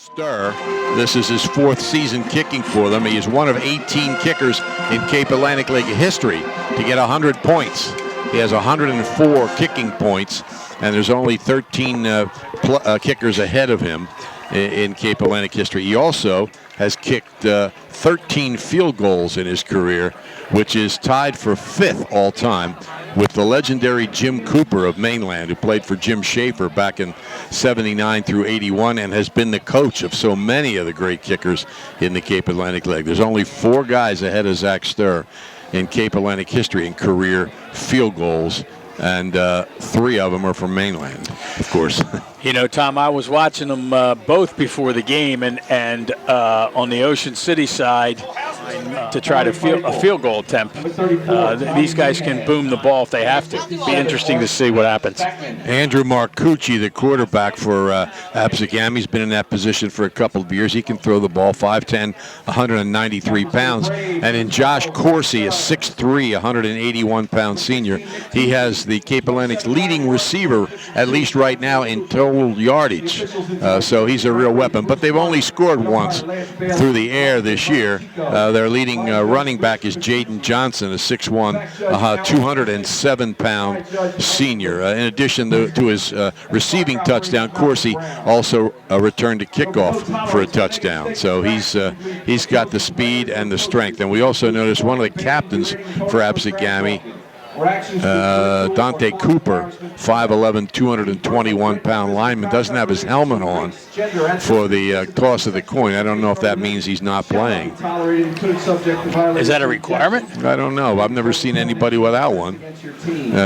Stir. This is his 4th season kicking for them. He is one of 18 kickers in Cape Atlantic League history to get 100 points. He has 104 kicking points, and there's only 13 kickers ahead of him in Cape Atlantic history. He also has kicked 13 field goals in his career, which is tied for 5th all time with the legendary Jim Cooper of Mainland, who played for Jim Schaefer back in 79 through 81 and has been the coach of so many of the great kickers in the Cape Atlantic League. There's only 4 guys ahead of Zach Stir in Cape Atlantic history in career field goals, and 3 of them are from Mainland, of course. You know, Tom, I was watching them both before the game, and on the Ocean City side, to try to a field goal attempt. These guys can boom the ball if they have to. It'd be interesting to see what happens. Andrew Marcucci, the quarterback for Absegami, has been in that position for a couple of years. He can throw the ball 5'10", 193 pounds. And in Josh Corsi, a 6'3", 181-pound senior, he has the Cape Atlantic's leading receiver, at least right now, in total yardage. So he's a real weapon. But they've only scored once through the air this year. Their leading running back is Jaden Johnson, a 6'1", 207-pound senior. In addition to his receiving touchdown, Corsi also returned to kickoff for a touchdown. So he's got the speed and the strength. And we also noticed one of the captains for Absegami, Dante Cooper, 5'11", 221-pound lineman, doesn't have his helmet on for the toss of the coin. I don't know if that means he's not playing. Is that a requirement? I don't know. I've never seen anybody without one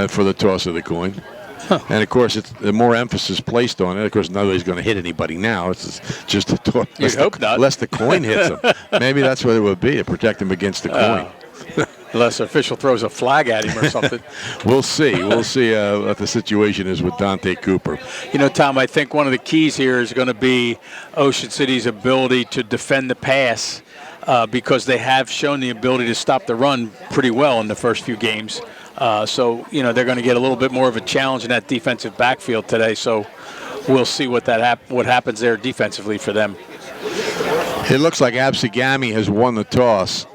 for the toss of the coin. Huh. And of course, it's the more emphasis placed on it. Of course, nobody's going to hit anybody now. It's just a toss. Unless the coin hits them. Maybe that's what it would be, to protect him against the coin. Unless an official throws a flag at him or something. We'll see. We'll see what the situation is with Dante Cooper. You know, Tom, I think one of the keys here is going to be Ocean City's ability to defend the pass because they have shown the ability to stop the run pretty well in the first few games. So, you know, they're going to get a little bit more of a challenge in that defensive backfield today. So we'll see what happens there defensively for them. It looks like Absegami has won the toss.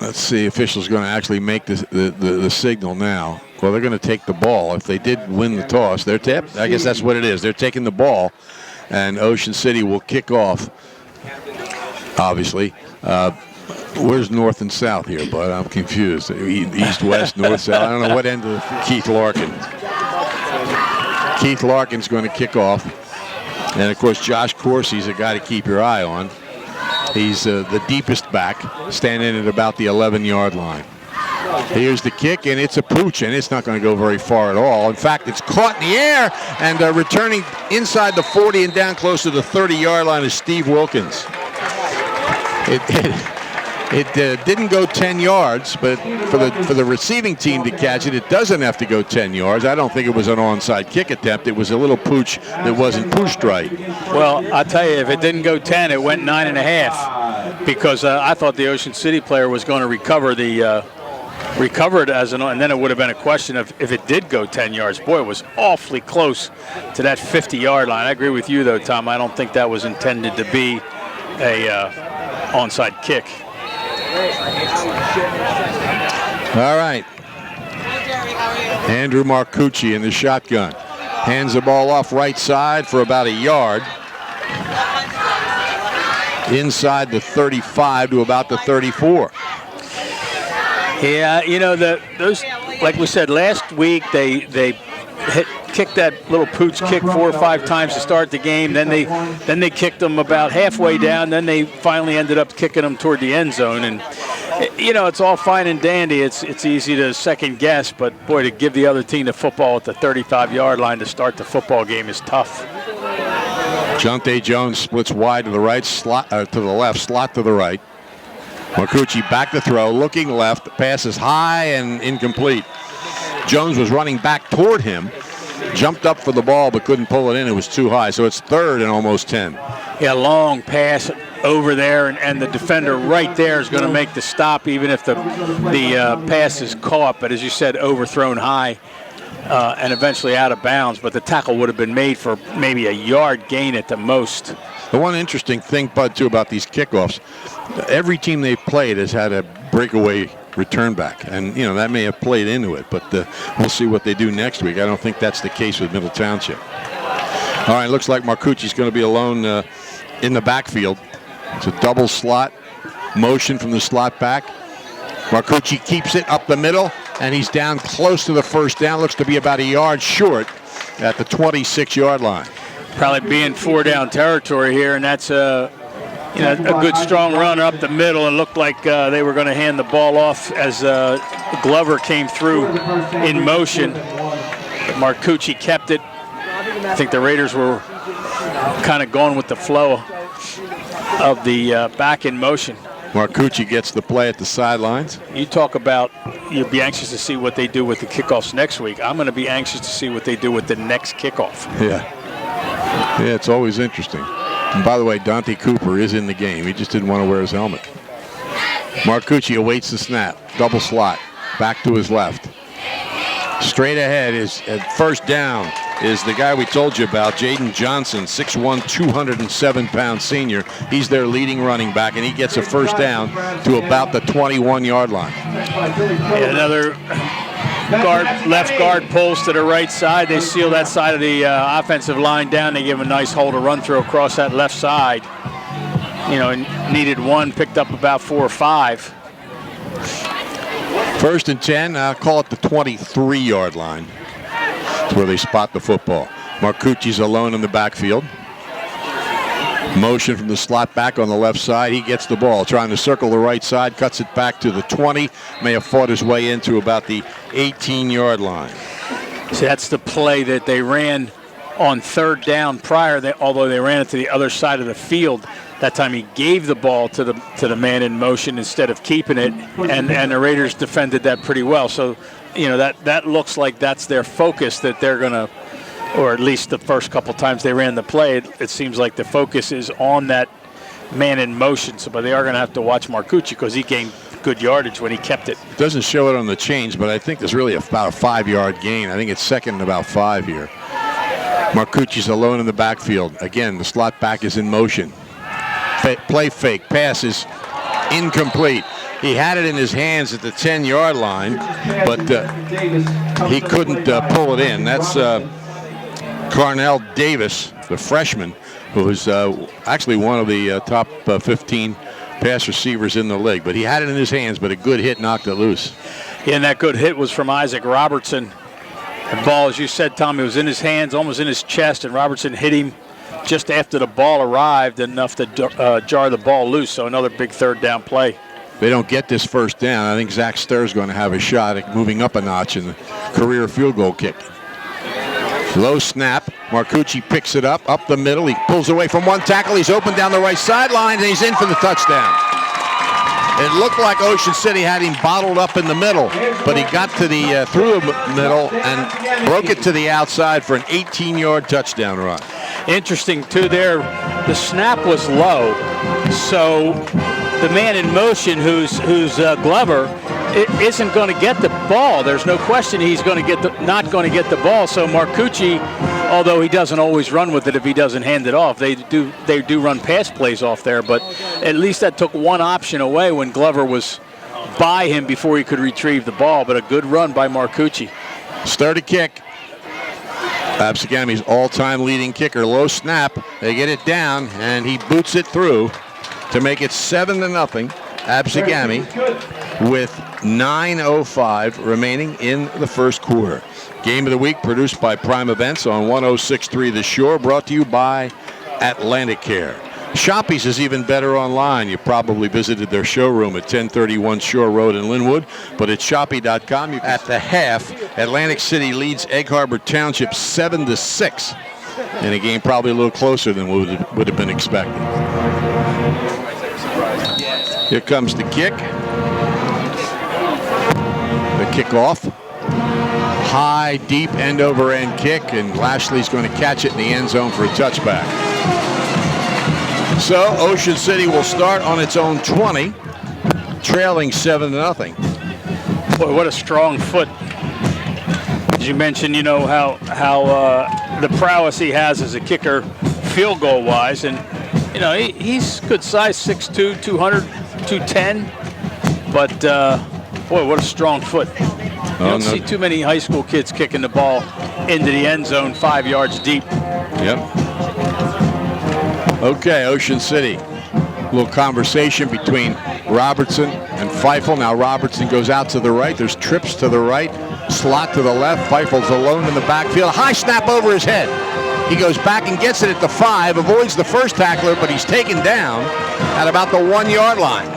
Let's see, officials going to actually make the signal now. Well, they're going to take the ball. If they did win the toss, they're tipped. I guess that's what it is. They're taking the ball, and Ocean City will kick off, obviously. Where's north and south here, bud? I'm confused. East, west, north, south. I don't know what end of Keith Larkin. Keith Larkin's going to kick off. And, of course, Josh Corsi's a guy to keep your eye on. He's the deepest back, standing at about the 11-yard line. Here's the kick, and it's a pooch, and it's not going to go very far at all. In fact, it's caught in the air, and returning inside the 40 and down close to the 30-yard line is Steve Wilkins. It didn't go 10 yards, but for the receiving team to catch it, it doesn't have to go 10 yards. I don't think it was an onside kick attempt. It was a little pooch that wasn't pushed right. Well, I'll tell you, if it didn't go 10, it went 9.5, because I thought the Ocean City player was going to recover it and then it would have been a question of if it did go 10 yards. Boy, it was awfully close to that 50-yard line. I agree with you, though, Tom. I don't think that was intended to be a onside kick. All right. Andrew Marcucci in the shotgun. Hands the ball off right side for about a yard. Inside the 35 to about the 34. Yeah, you know, those, like we said last week, they kicked that little pooch kick 4 or 5 times to start the game. Then they kicked them about halfway down. Then they finally ended up kicking them toward the end zone. And you know, it's all fine and dandy. It's easy to second guess, but boy, to give the other team the football at the 35-yard line to start the football game is tough. Jonte Jones splits wide to the right, slot to the left, slot to the right. Marcucci back to throw, looking left, pass is high and incomplete. Jones was running back toward him, jumped up for the ball but couldn't pull it in. It was too high, so it's 3rd and almost 10. Yeah, long pass over there, and the defender right there is going to make the stop even if the pass is caught. But as you said, overthrown high and eventually out of bounds. But the tackle would have been made for maybe a yard gain at the most. The one interesting thing, Bud, too, about these kickoffs, every team they've played has had a breakaway return back, and that may have played into it, but we'll see what they do next week. I don't think that's the case with Middle Township. All right, looks like Marcucci's going to be alone in the backfield. It's a double slot motion from the slot back. Marcucci keeps it up the middle, and he's down close to the first down. Looks to be about a yard short at the 26-yard line. Probably being 4-down territory here, and that's a good strong run up the middle. It looked like they were going to hand the ball off as Glover came through in motion. But Marcucci kept it. I think the Raiders were kind of going with the flow of the back in motion. Marcucci gets the play at the sidelines. You talk about you'd be anxious to see what they do with the kickoffs next week. I'm going to be anxious to see what they do with the next kickoff. Yeah, it's always interesting. And by the way, Dante Cooper is in the game. He just didn't want to wear his helmet. Marcucci awaits the snap. Double slot. Back to his left. Straight ahead is at first down is the guy we told you about, Jaden Johnson, 6'1", 207-pound senior. He's their leading running back, and he gets a first down to about the 21-yard line. Yeah, another left guard pulls to the right side. They seal that side of the offensive line down. They give a nice hole to run through across that left side. Needed one, picked up about 4 or 5. First and 10, I'll call it the 23-yard line. That's where they spot the football. Marcucci's alone in the backfield. Motion from the slot back on the left side. He gets the ball, trying to circle the right side, cuts it back to the 20. May have fought his way into about the 18-yard line. See, that's the play that they ran on third down prior, although they ran it to the other side of the field. That time he gave the ball to the man in motion instead of keeping it, and the Raiders defended that pretty well. So, that looks like that's their focus, that they're going to, or at least the first couple times they ran the play, it seems like the focus is on that man in motion. So, but they are going to have to watch Marcucci because he gained good yardage when he kept it. It doesn't show it on the change, but I think there's really about a 5-yard gain. I think it's second and about 5 here. Marcucci's alone in the backfield. Again, the slot back is in motion. Play fake. Pass is incomplete. He had it in his hands at the 10-yard line, but he couldn't pull it in. That's Carnell Davis, the freshman, who is actually one of the top 15 pass receivers in the league. But he had it in his hands, but a good hit knocked it loose. Yeah, and that good hit was from Isaac Robertson. The ball, as you said, Tommy, was in his hands, almost in his chest, and Robertson hit him just after the ball arrived, enough to jar the ball loose. So another big third down play. They don't get this first down. I think Zach Sturr's going to have a shot at moving up a notch in the career field goal kick. Low snap. Marcucci picks it up the middle. He pulls away from one tackle. He's open down the right sideline, and he's in for the touchdown. It looked like Ocean City had him bottled up in the middle, but he got to the through the middle and broke it to the outside for an 18-yard touchdown run. Interesting, too, there, the snap was low, so the man in motion, who's Glover, isn't going to get the ball. There's no question he's going to not going to get the ball. So Marcucci, although he doesn't always run with it if he doesn't hand it off, they do run pass plays off there. But at least that took one option away when Glover was by him before he could retrieve the ball. But a good run by Marcucci. Start a kick. Absegami's all-time leading kicker. Low snap. They get it down, and he boots it through to make it 7-0. Absegami with 9:05 remaining in the first quarter. Game of the week produced by Prime Events on 106.3 The Shore, brought to you by Atlantic Care. Shoppies is even better online. You probably visited their showroom at 1031 Shore Road in Linwood, but at Shoppy.com. At the half, Atlantic City leads Egg Harbor Township 7-6 in a game probably a little closer than would have been expected. Here comes the kick. The kickoff. High, deep end-over-end kick, and Lashley's going to catch it in the end zone for a touchback. So Ocean City will start on its own 20, trailing 7-0. Boy, what a strong foot. As you mentioned, how the prowess he has as a kicker, field goal wise, and You know, he's good size, 6'2", 200, 210. But, boy, what a strong foot. You don't see too many high school kids kicking the ball into the end zone 5 yards deep. Yep. Okay, Ocean City. A little conversation between Robertson and Feifel. Now Robertson goes out to the right. There's trips to the right, slot to the left. Feifel's alone in the backfield. High snap over his head. He goes back and gets it at the 5, avoids the first tackler, but he's taken down at about the 1 yard line.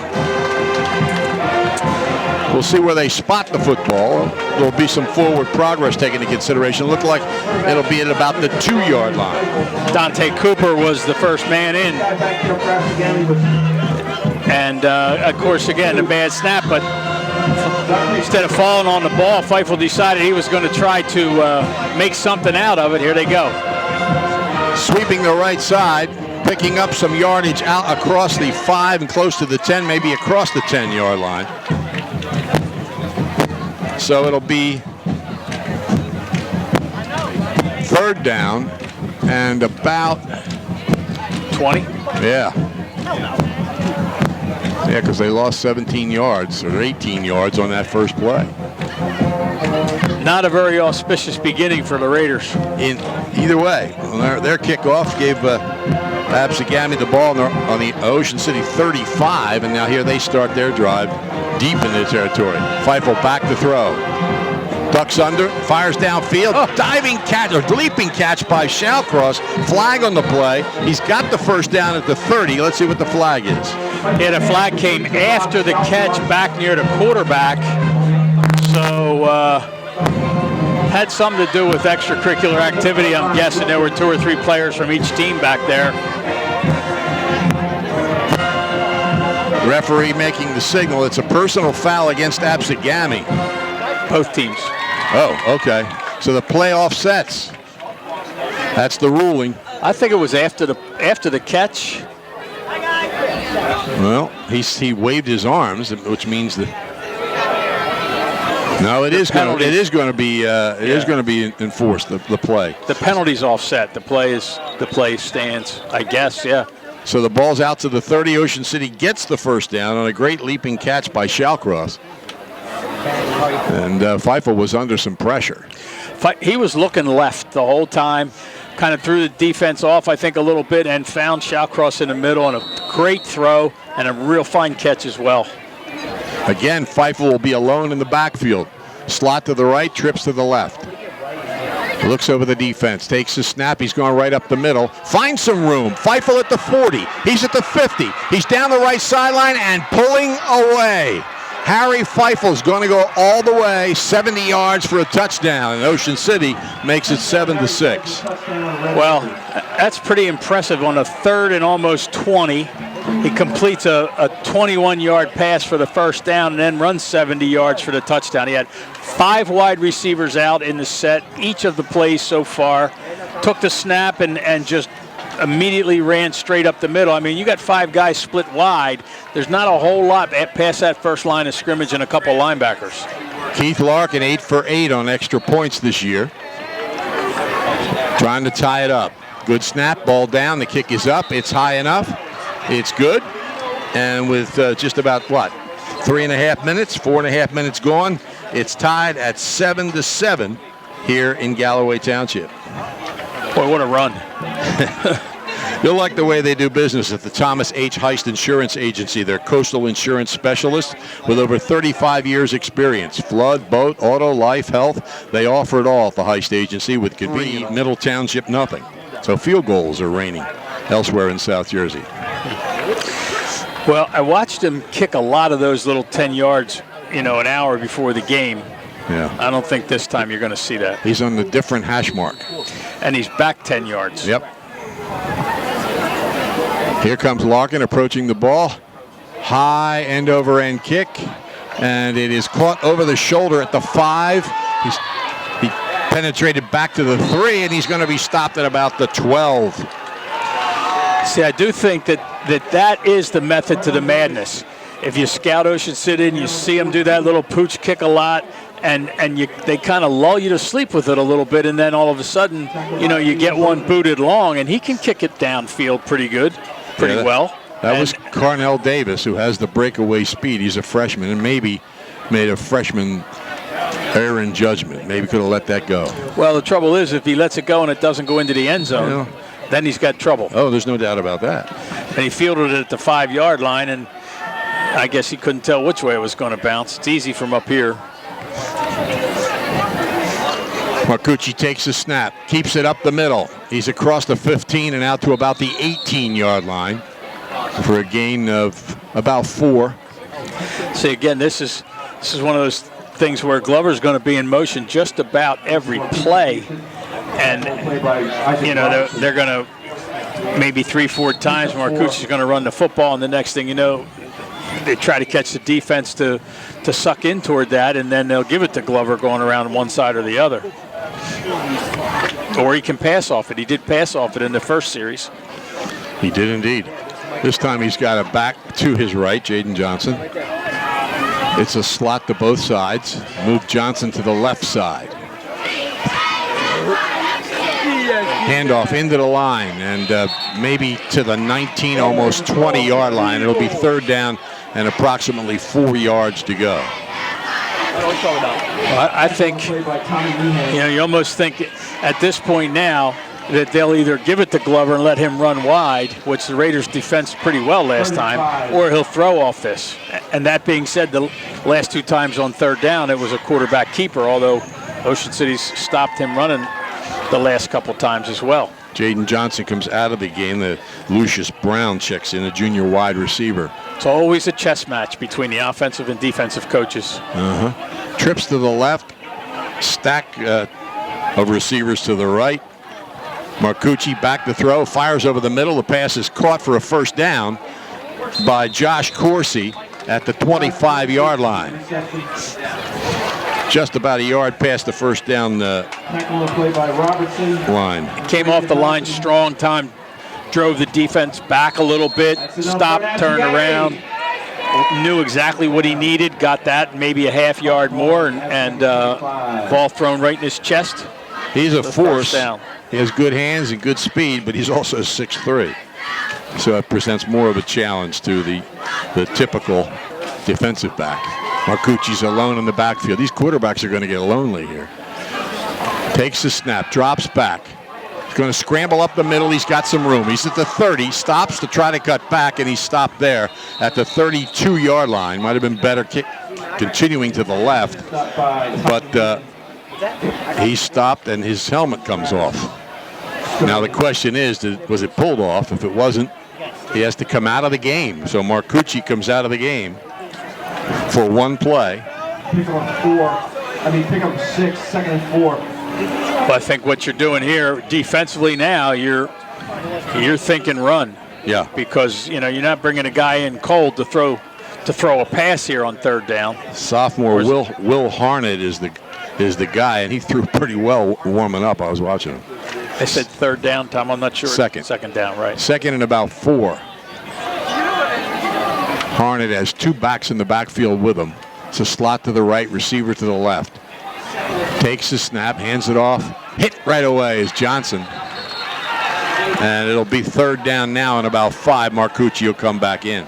We'll see where they spot the football. There'll be some forward progress taken into consideration. Look like it'll be at about the 2 yard line. Dante Cooper was the first man in. And, of course, again, a bad snap, but instead of falling on the ball, Feifel decided he was going to try to make something out of it. Here they go. Sweeping the right side, picking up some yardage out across the 5 and close to the 10, maybe across the 10 yard line. So it'll be 3rd down and about 20. Yeah. Yeah, because they lost 17 yards or 18 yards on that first play. Not a very auspicious beginning for the Raiders. In either way, their kickoff gave Absegami the ball on the Ocean City 35, and now here they start their drive deep in their territory. Feifel back to throw. Ducks under, fires downfield, diving catch or leaping catch by Shallcross. Flag on the play. He's got the first down at the 30. Let's see what the flag is. Yeah, the flag came after the catch back near the quarterback. So had something to do with extracurricular activity. I'm guessing there were 2 or 3 players from each team back there. Referee making the signal. It's a personal foul against Absegami. Both teams. Oh, okay. So the play offsets. That's the ruling. I think it was after the catch. Well, he waved his arms, which means that. No, it is going to be enforced. The play. The penalty's offset. The play stands. I guess. Yeah. So the ball's out to the 30. Ocean City gets the first down on a great leaping catch by Shallcross. And Feifel was under some pressure. He was looking left the whole time, kind of threw the defense off, I think, a little bit, and found Shallcross in the middle, and a great throw and a real fine catch as well. Again, Feifel will be alone in the backfield. Slot to the right, trips to the left. Looks over the defense, takes the snap. He's going right up the middle. Finds some room. Feifel at the 40. He's at the 50. He's down the right sideline and pulling away. Harry Feifel's going to go all the way, 70 yards for a touchdown, and Ocean City makes it 7-6. Well, that's pretty impressive on a 3rd and almost 20. He completes a 21-yard pass for the first down and then runs 70 yards for the touchdown. He had 5 wide receivers out in the set, each of the plays so far. Took the snap and just immediately ran straight up the middle. I mean, you got 5 guys split wide. There's not a whole lot past that first line of scrimmage and a couple linebackers. Keith Larkin 8 for 8 on extra points this year. Trying to tie it up. Good snap, ball down, the kick is up. It's high enough. It's good. And with just about, 3.5 minutes, 4.5 minutes gone, it's tied at 7-7 here in Galloway Township. Boy, what a run. You'll like the way they do business at the Thomas H. Heist Insurance Agency. They're coastal insurance specialists with over 35 years experience. Flood, boat, auto, life, health. They offer it all at the Heist Agency with convenient Middle Township nothing. So field goals are raining elsewhere in South Jersey. Well, I watched him kick a lot of those little 10 yards, an hour before the game. Yeah. I don't think this time you're going to see that. He's on the different hash mark. And he's back 10 yards. Yep. Here comes Larkin approaching the ball. High end over end kick. And it is caught over the shoulder at the 5. He penetrated back to the 3, and he's going to be stopped at about the 12. See, I do think that is the method to the madness. If you scout Ocean City and you see them do that little pooch kick a lot, and they kind of lull you to sleep with it a little bit, and then all of a sudden, you get one booted long, and he can kick it downfield pretty good. pretty well. That was Carnell Davis, who has the breakaway speed. He's a freshman and maybe made a freshman error in judgment. Maybe could have let that go. Well, the trouble is if he lets it go and it doesn't go into the end zone, then he's got trouble. Oh, there's no doubt about that. And he fielded it at the 5-yard line, and I guess he couldn't tell which way it was going to bounce. It's easy from up here. Marcucci takes a snap, keeps it up the middle. He's across the 15 and out to about the 18-yard line for a gain of about 4. See, again, this is one of those things where Glover's going to be in motion just about every play, and they're going to maybe 3-4 times. Marcucci's going to run the football, and the next thing you know, they try to catch the defense to suck in toward that, and then they'll give it to Glover going around one side or the other. Or he can pass off it. He did pass off it in the first series. He did indeed. This time he's got it back to his right, Jaden Johnson. It's a slot to both sides. Move Johnson to the left side. Handoff into the line and maybe to the 19, almost 20-yard line. It'll be 3rd down and approximately 4 yards to go. Well, I think, you almost think at this point now that they'll either give it to Glover and let him run wide, which the Raiders defense pretty well last time, or he'll throw off this. And that being said, the last 2 times on 3rd down, it was a quarterback keeper, although Ocean City's stopped him running the last couple times as well. Jaden Johnson comes out of the game. The Lucius Brown checks in, a junior wide receiver. It's always a chess match between the offensive and defensive coaches. Trips to the left, stack of receivers to the right. Marcucci back to throw, fires over the middle. The pass is caught for a 1st down by Josh Corsi at the 25-yard line. Just about a yard past the 1st down line. Came off the line strong time, drove the defense back a little bit, stopped, turned around, knew exactly what he needed, got that, maybe a half yard more, and ball thrown right in his chest. He's a force. He has good hands and good speed, but he's also 6'3". So it presents more of a challenge to the typical defensive back. Marcucci's alone in the backfield. These quarterbacks are going to get lonely here. Takes the snap, drops back. He's going to scramble up the middle. He's got some room. He's at the 30, stops to try to cut back, and he stopped there at the 32-yard line. Might have been better continuing to the left, but he stopped and his helmet comes off. Now the question is, was it pulled off? If it wasn't, he has to come out of the game. So Marcucci comes out of the game for 1 play. Pick up 6, 2nd and 4. Well, I think what you're doing here defensively now, you're thinking run. Yeah. Because you're not bringing a guy in cold to throw a pass here on 3rd down. Sophomore Will Harnett is the guy, and he threw pretty well warming up. I was watching him. They said 3rd down, Tom. I'm not sure. 2nd. 2nd down, right. 2nd and about 4. Harnett has 2 backs in the backfield with him. It's a slot to the right, receiver to the left. Takes the snap, hands it off. Hit right away is Johnson. And it'll be 3rd down now and about 5. Marcucci will come back in.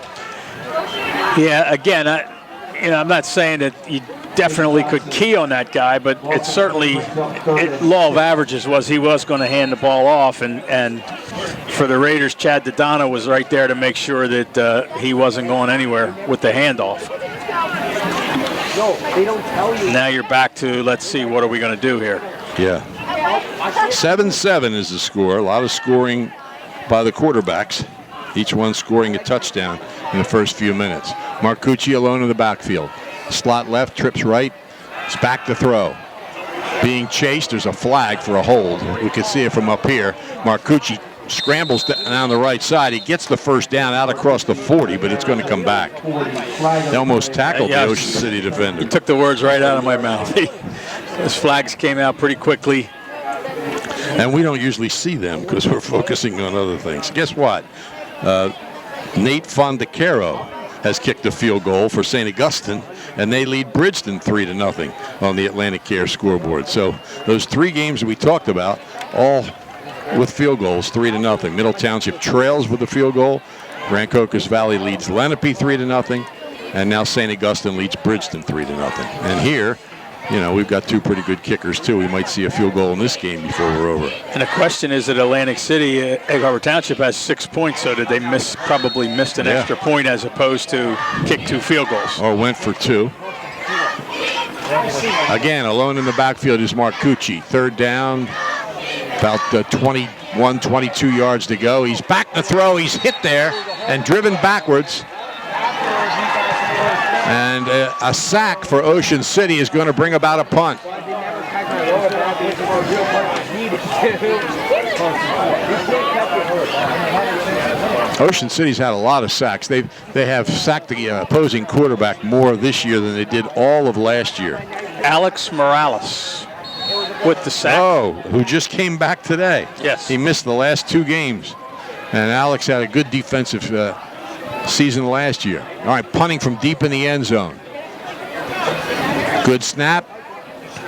Yeah, again, I'm not saying that you definitely could key on that guy, but it certainly, law of averages was he was going to hand the ball off, and for the Raiders, Chad Dodonna was right there to make sure that he wasn't going anywhere with the handoff. Now you're back to, let's see, what are we going to do here? Yeah. 7-7 is the score. A lot of scoring by the quarterbacks, each one scoring a touchdown in the first few minutes. Marcucci alone in the backfield. Slot left, trips right. It's back to throw. Being chased, there's a flag for a hold. We can see it from up here. Marcucci scrambles down the right side. He gets the 1st down out across the 40, but it's going to come back. They almost tackled the Ocean City defender. You took the words right out of my mouth. Those flags came out pretty quickly. And we don't usually see them because we're focusing on other things. Guess what? Nate Fondacaro has kicked a field goal for St. Augustine, and they lead Bridgeton 3-0 on the Atlantic Care scoreboard. So those 3 games we talked about, all with field goals, 3-0. Middle Township trails with the field goal. Rancocas Valley leads Lenape 3-0, and now St. Augustine leads Bridgeton 3-0. And here, you know, we've got two pretty good kickers too. We might see a field goal in this game before we're over. And the question is that Atlantic City, Egg Harbor Township has 6 points, so did they probably missed an extra point as opposed to kick 2 field goals? Or went for 2. Again, alone in the backfield is Marcucci. 3rd down, about 21, 22 yards to go. He's back to throw. He's hit there and driven backwards. And a sack for Ocean City is going to bring about a punt. Ocean City's had a lot of sacks. They have sacked the opposing quarterback more this year than they did all of last year. Alex Morales with the sack. Oh, who just came back today. Yes. He missed the last 2 games. And Alex had a good defensive season last year. All right, punting from deep in the end zone. Good snap.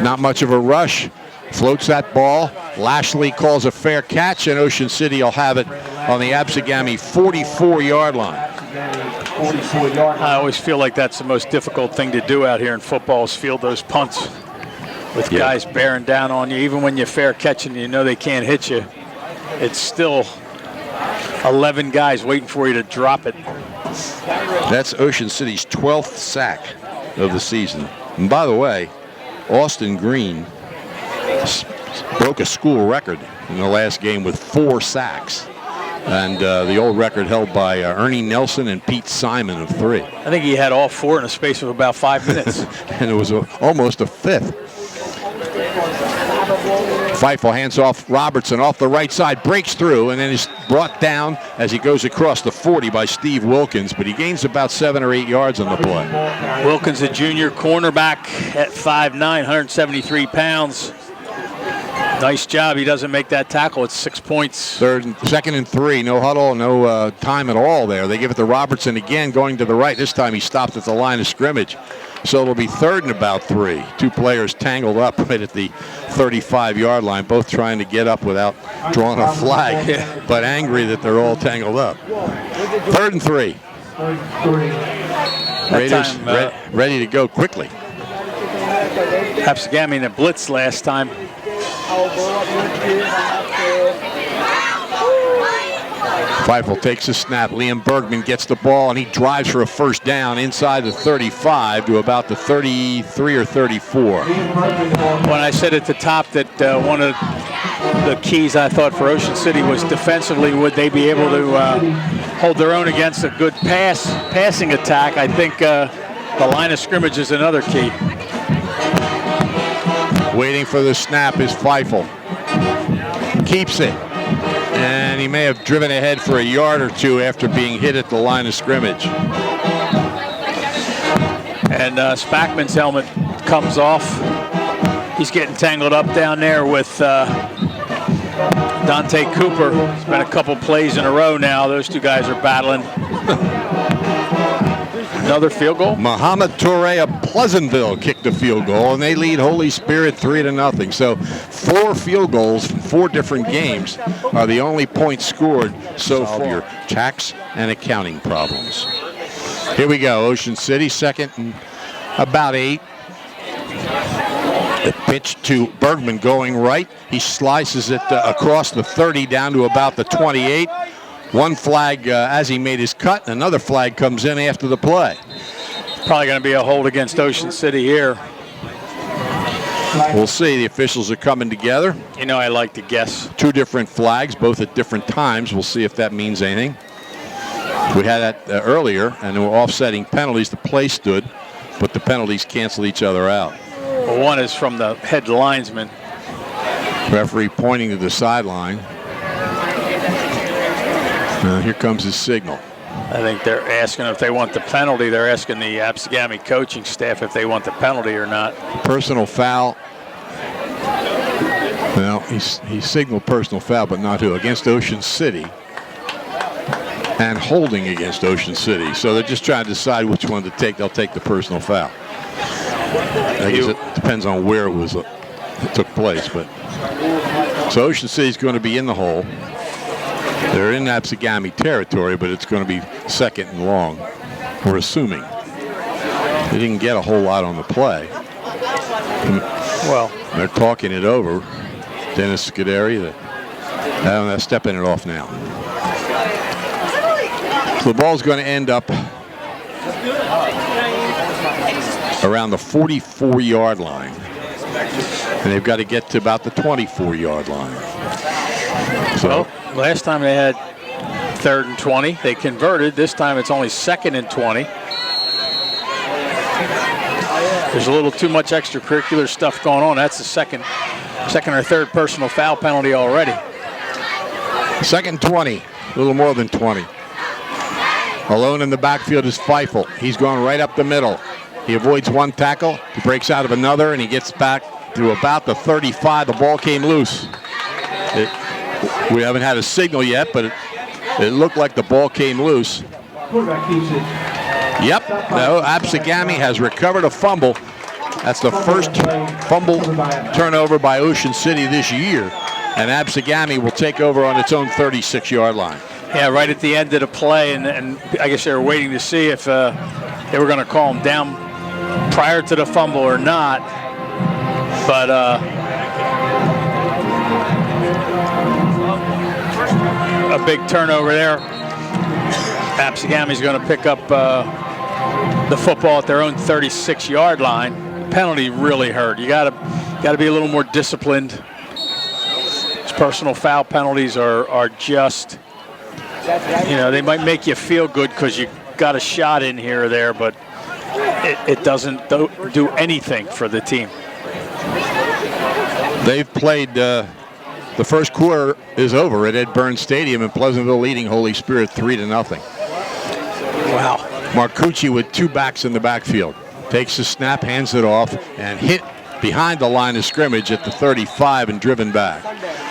Not much of a rush. Floats that ball. Lashley calls a fair catch, and Ocean City will have it on the Absegami 44-yard line. I always feel like that's the most difficult thing to do out here in football is field those punts with guys bearing down on you. Even when you're fair catching, you know they can't hit you. It's still 11 guys waiting for you to drop it. That's Ocean City's 12th sack of the season. And by the way, Austin Green broke a school record in the last game with 4 sacks. And the old record held by Ernie Nelson and Pete Simon of 3. I think he had all 4 in a space of about 5 minutes. And it was almost a 5th. Feifel hands off Robertson off the right side, breaks through, and then is brought down as he goes across the 40 by Steve Wilkins, but he gains about 7 or 8 yards on the play. Wilkins, a junior cornerback at 5'9", 173 pounds. Nice job. He doesn't make that tackle. It's 6 points. 2nd and 3. No huddle, no time at all there. They give it to Robertson again, going to the right. This time he stopped at the line of scrimmage. So it'll be 3rd and about 3. 2 players tangled up right at the 35-yard line, both trying to get up without drawing a flag, but angry that they're all tangled up. 3rd and 3. Raiders ready to go quickly. Absegami in a blitz last time. Feifel takes a snap. Liam Bergman gets the ball, and he drives for a 1st down inside the 35 to about the 33 or 34. When I said at the top that one of the keys I thought for Ocean City was defensively, would they be able to hold their own against a good passing attack? I think the line of scrimmage is another key. Waiting for the snap is Feifel. Keeps it. And he may have driven ahead for a yard or 2 after being hit at the line of scrimmage. And Spackman's helmet comes off. He's getting tangled up down there with Dante Cooper. It's been a couple plays in a row now. Those 2 guys are battling. Another field goal. Muhammad Touré of Pleasantville kicked a field goal, and they lead Holy Spirit 3-0. So 4 field goals from 4 different games are the only points scored so far. Your tax and accounting problems. Here we go. Ocean City, 2nd and about 8. The pitch to Bergman going right. He slices it across the 30 down to about the 28. 1 flag as he made his cut, and another flag comes in after the play. Probably going to be a hold against Ocean City here. We'll see. The officials are coming together. You know I like to guess. 2 different flags, both at different times. We'll see if that means anything. We had that earlier, and they were offsetting penalties. The play stood, but the penalties cancel each other out. Well, one is from the head linesman. Referee pointing to the sideline. Here comes his signal. I think they're asking if they want the penalty. They're asking the Absegami coaching staff if they want the penalty or not. Personal foul. Well, he signaled personal foul, but not who? Against Ocean City. And holding against Ocean City. So they're just trying to decide which one to take. They'll take the personal foul. I guess it depends on where it took place. But so Ocean City's going to be in the hole. They're in Absegami territory, but it's going to be second and long, we're assuming. They didn't get a whole lot on the play. Well, they're talking it over. Dennis Scuderi, they're stepping it off now. So the ball's going to end up around the 44-yard line. And they've got to get to about the 24-yard line. So well, last time they had 3rd and 20. They converted. This time it's only 2nd and 20. There's a little too much extracurricular stuff going on. That's the second or third personal foul penalty already. 2nd and 20, a little more than 20. Alone in the backfield is Feifel. He's going right up the middle. He avoids one tackle. He breaks out of another, and he gets back to about the 35. The ball came loose. We haven't had a signal yet, but it looked like the ball came loose. Yep, no, Absegami has recovered a fumble. That's the first fumble turnover by Ocean City this year. And Absegami will take over on its own 36-yard line. Yeah, right at the end of the play, and I guess they were waiting to see if they were going to call him down prior to the fumble or not. But a big turnover there. Absegami's going to pick up the football at their own 36-yard line. The penalty really hurt. You got to be a little more disciplined. These personal foul penalties are just, you know, they might make you feel good because you got a shot in here or there, but it doesn't do anything for the team. They've played, the first quarter is over at Ed Burns Stadium in Pleasantville, leading Holy Spirit 3-0. Wow. Marcucci with two backs in the backfield. Takes the snap, hands it off, and hit behind the line of scrimmage at the 35 and driven back.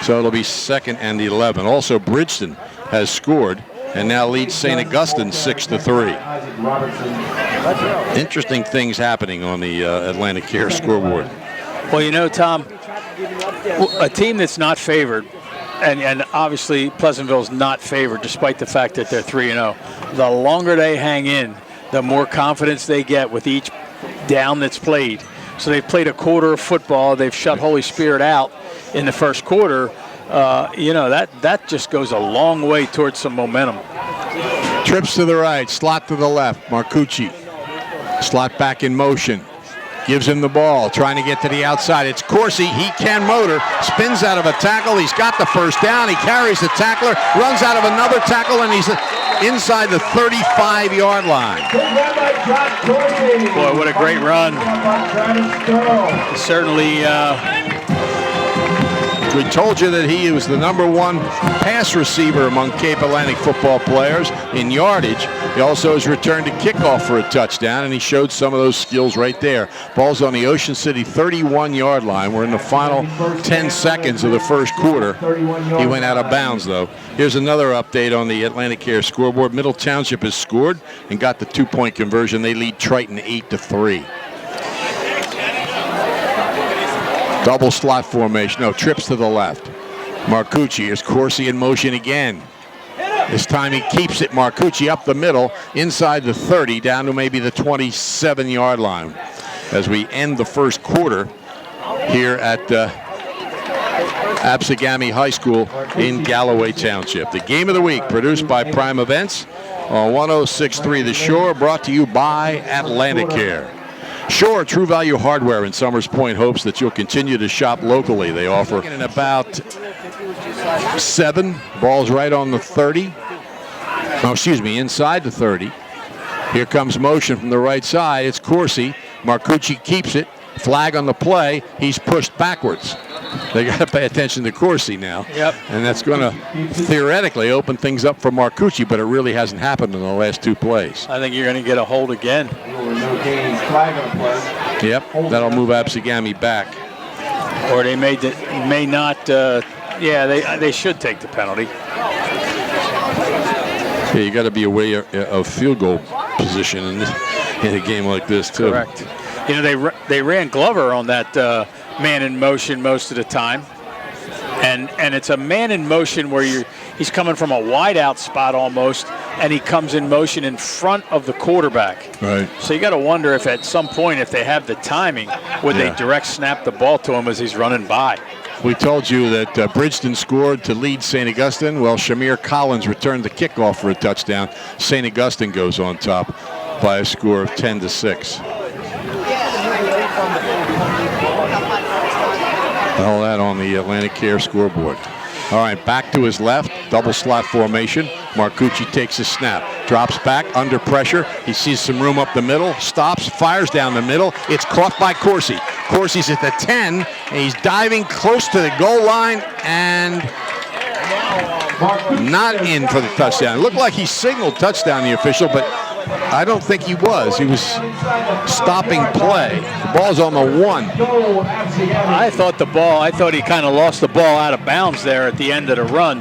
So it'll be 2nd and 11. Also, Bridgeton has scored and now leads St. Augustine 6-3. Interesting things happening on the Atlantic Care scoreboard. Well, you know, Tom, a team that's not favored, and obviously Pleasantville's not favored despite the fact that they're 3-0. The longer they hang in, the more confidence they get with each down that's played. So they've played a quarter of football. They've shut Holy Spirit out in the first quarter. You know, that just goes a long way towards some momentum. Trips to the right, slot to the left. Marcucci, slot back in motion. Gives him the ball, trying to get to the outside. It's Corsi. He can motor. Spins out of a tackle. He's got the first down. He carries the tackler, runs out of another tackle, and he's inside the 35-yard line. Boy, what a great run. Certainly. We told you that he was the #1 pass receiver among Cape Atlantic football players in yardage. He also has returned to kickoff for a touchdown, and he showed some of those skills right there. Ball's on the Ocean City 31-yard line. We're in the final 10 seconds of the first quarter. He went out of bounds, though. Here's another update on the Atlantic Care scoreboard. Middle Township has scored and got the 2-point conversion. They lead Triton 8-3. Double slot formation. No, trips to the left. Marcucci. Here's Corsi in motion again. This time he keeps it. Marcucci up the middle, inside the 30, down to maybe the 27-yard line. As we end the first quarter here at Absegami High School in Galloway Township. The game of the week produced by Prime Events on 106.3 The Shore, brought to you by Atlanticare. Shore True Value Hardware in Summers Point hopes that you'll continue to shop locally. They offer in about 7. Ball's right on the 30. Oh, excuse me, inside the 30. Here comes motion from the right side. It's Corsi. Marcucci keeps it. Flag on the play. He's pushed backwards. They got to pay attention to Corsi now. Yep. And that's going to theoretically open things up for Marcucci, but it really hasn't happened in the last 2 plays. I think you're going to get a hold again. Yep, that'll move Absegami back. Or they may not. Yeah, they should take the penalty. Yeah, you got to be aware of field goal position in a game like this too. Correct. You know, they ran Glover on that man in motion most of the time, and it's a man in motion where he's coming from a wide out spot almost, and he comes in motion in front of the quarterback. Right. So you got to wonder if at some point, if they have the timing, would they direct snap the ball to him as he's running by? We told you that Bridgeton scored to lead St. Augustine. Well, Shamir Collins returned the kickoff for a touchdown. St. Augustine goes on top by a score of 10-6. All that on the Atlantic Care scoreboard. All right, back to his left, double slot formation. Marcucci takes a snap, drops back under pressure. He sees some room up the middle, stops, fires down the middle. It's caught by Corsi. Corsi's at the 10, and he's diving close to the goal line and not in for the touchdown. It looked like he signaled touchdown, the official, but I don't think he was. He was stopping play. The ball's on the 1. I thought he kind of lost the ball out of bounds there at the end of the run.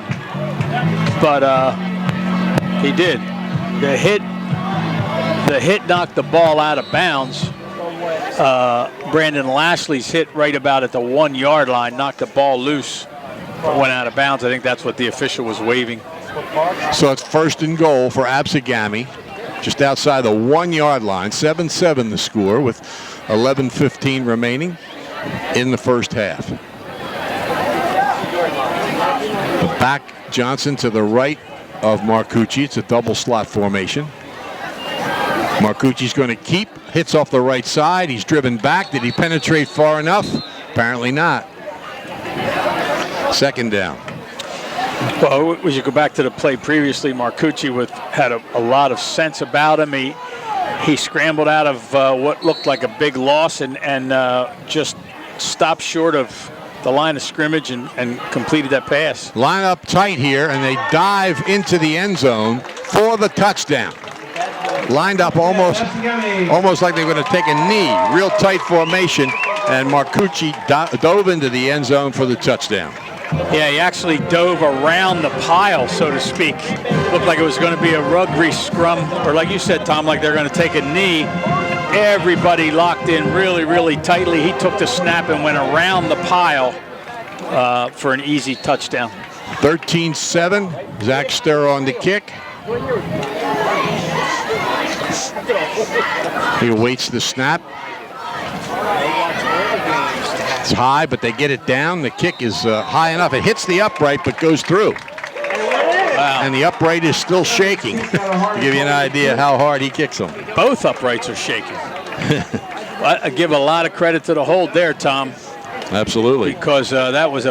But he did. The hit knocked the ball out of bounds. Brandon Lashley's hit right about at the 1 yard line, knocked the ball loose, went out of bounds. I think that's what the official was waving. So it's 1st and goal for Absegami, just outside the 1 yard line. 7-7 the score with 11:15 remaining in the first half. Back Johnson to the right of Marcucci. It's a double slot formation. Marcucci's going to keep, hits off the right side. He's driven back. Did he penetrate far enough? Apparently not. 2nd down. Well, we should go back to the play previously. Marcucci had a lot of sense about him. He scrambled out of what looked like a big loss and just stopped short of the line of scrimmage and completed that pass. Line up tight here, and they dive into the end zone for the touchdown. Lined up almost like they're going to take a knee. Real tight formation, and Marcucci dove into the end zone for the touchdown. Yeah, he actually dove around the pile, so to speak. Looked like it was going to be a rugby scrum, or like you said, Tom, like they're going to take a knee. Everybody locked in really, really tightly. He took the snap and went around the pile for an easy touchdown. 13-7. Zach Ster on the kick. He awaits the snap. It's high, but they get it down. The kick is high enough. It hits the upright, but goes through. Wow. And the upright is still shaking, to give you an idea how hard he kicks them. Both uprights are shaking. I give a lot of credit to the hold there, Tom. Absolutely. Because it was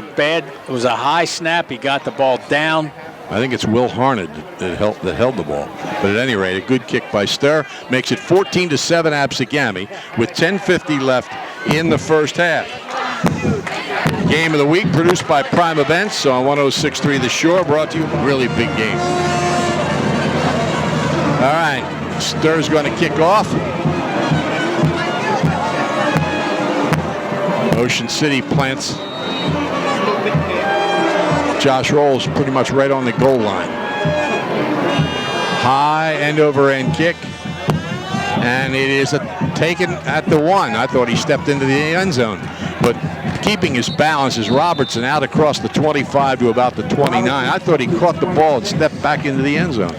a high snap. He got the ball down. I think it's Will Harned that held the ball. But at any rate, a good kick by Ster makes it 14-7 Absegami with 10:50 left in the first half. Game of the week produced by Prime Events on 106.3 The Shore, brought to you. Really big game. All right, Ster's going to kick off. Ocean City plants Josh Rolls pretty much right on the goal line. High end over end kick, and it is taken at the 1. I thought he stepped into the end zone, but keeping his balance is Robertson out across the 25 to about the 29. I thought he caught the ball and stepped back into the end zone.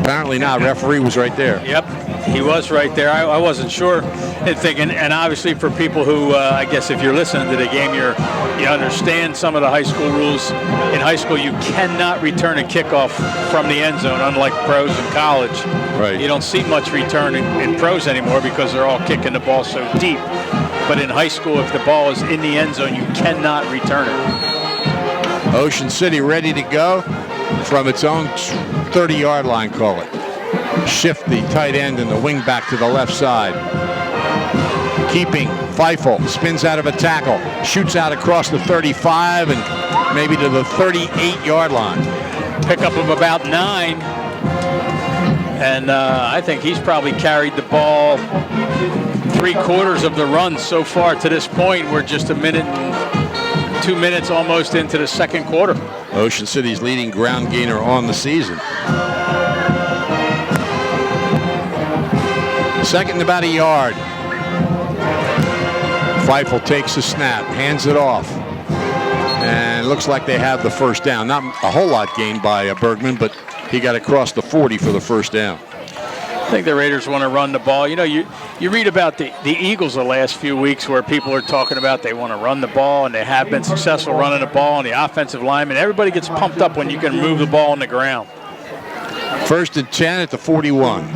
Apparently not. Referee was right there. Yep, he was right there. I wasn't sure. And thinking, and obviously for people who, I guess if you're listening to the game, you understand some of the high school rules. In high school, you cannot return a kickoff from the end zone, unlike pros and college. Right. You don't see much return in pros anymore because they're all kicking the ball so deep. But in high school, if the ball is in the end zone, you cannot return it. Ocean City ready to go from its own 30-yard line, call it. Shift the tight end and the wing back to the left side. Keeping Feifel, spins out of a tackle, shoots out across the 35 and maybe to the 38-yard line. Pickup of about 9. And I think he's probably carried the ball 3/4 of the run so far to this point. We're just a minute and 2 minutes almost into the second quarter. Ocean City's leading ground gainer on the season. Second and about a yard. Feifel takes the snap, hands it off. And it looks like they have the first down. Not a whole lot gained by Bergman, but he got across the 40 for the first down. I think the Raiders want to run the ball. You know, you read about the Eagles the last few weeks where people are talking about they want to run the ball, and they have been successful running the ball, and the offensive lineman. Everybody gets pumped up when you can move the ball on the ground. 1st and 10 at the 41.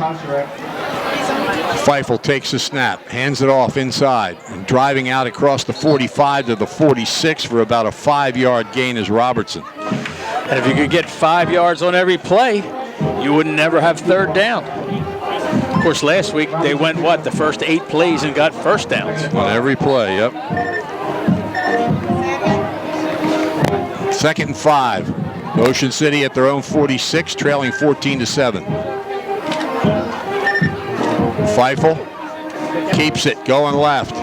Feifel takes the snap, hands it off inside, and driving out across the 45 to the 46 for about a 5-yard gain is Robertson. And if you could get 5 yards on every play, you would never have third down. Of course, last week they went, the first 8 plays and got first downs. On every play, yep. 2nd and 5. Ocean City at their own 46, trailing 14-7. Feifel keeps it going left.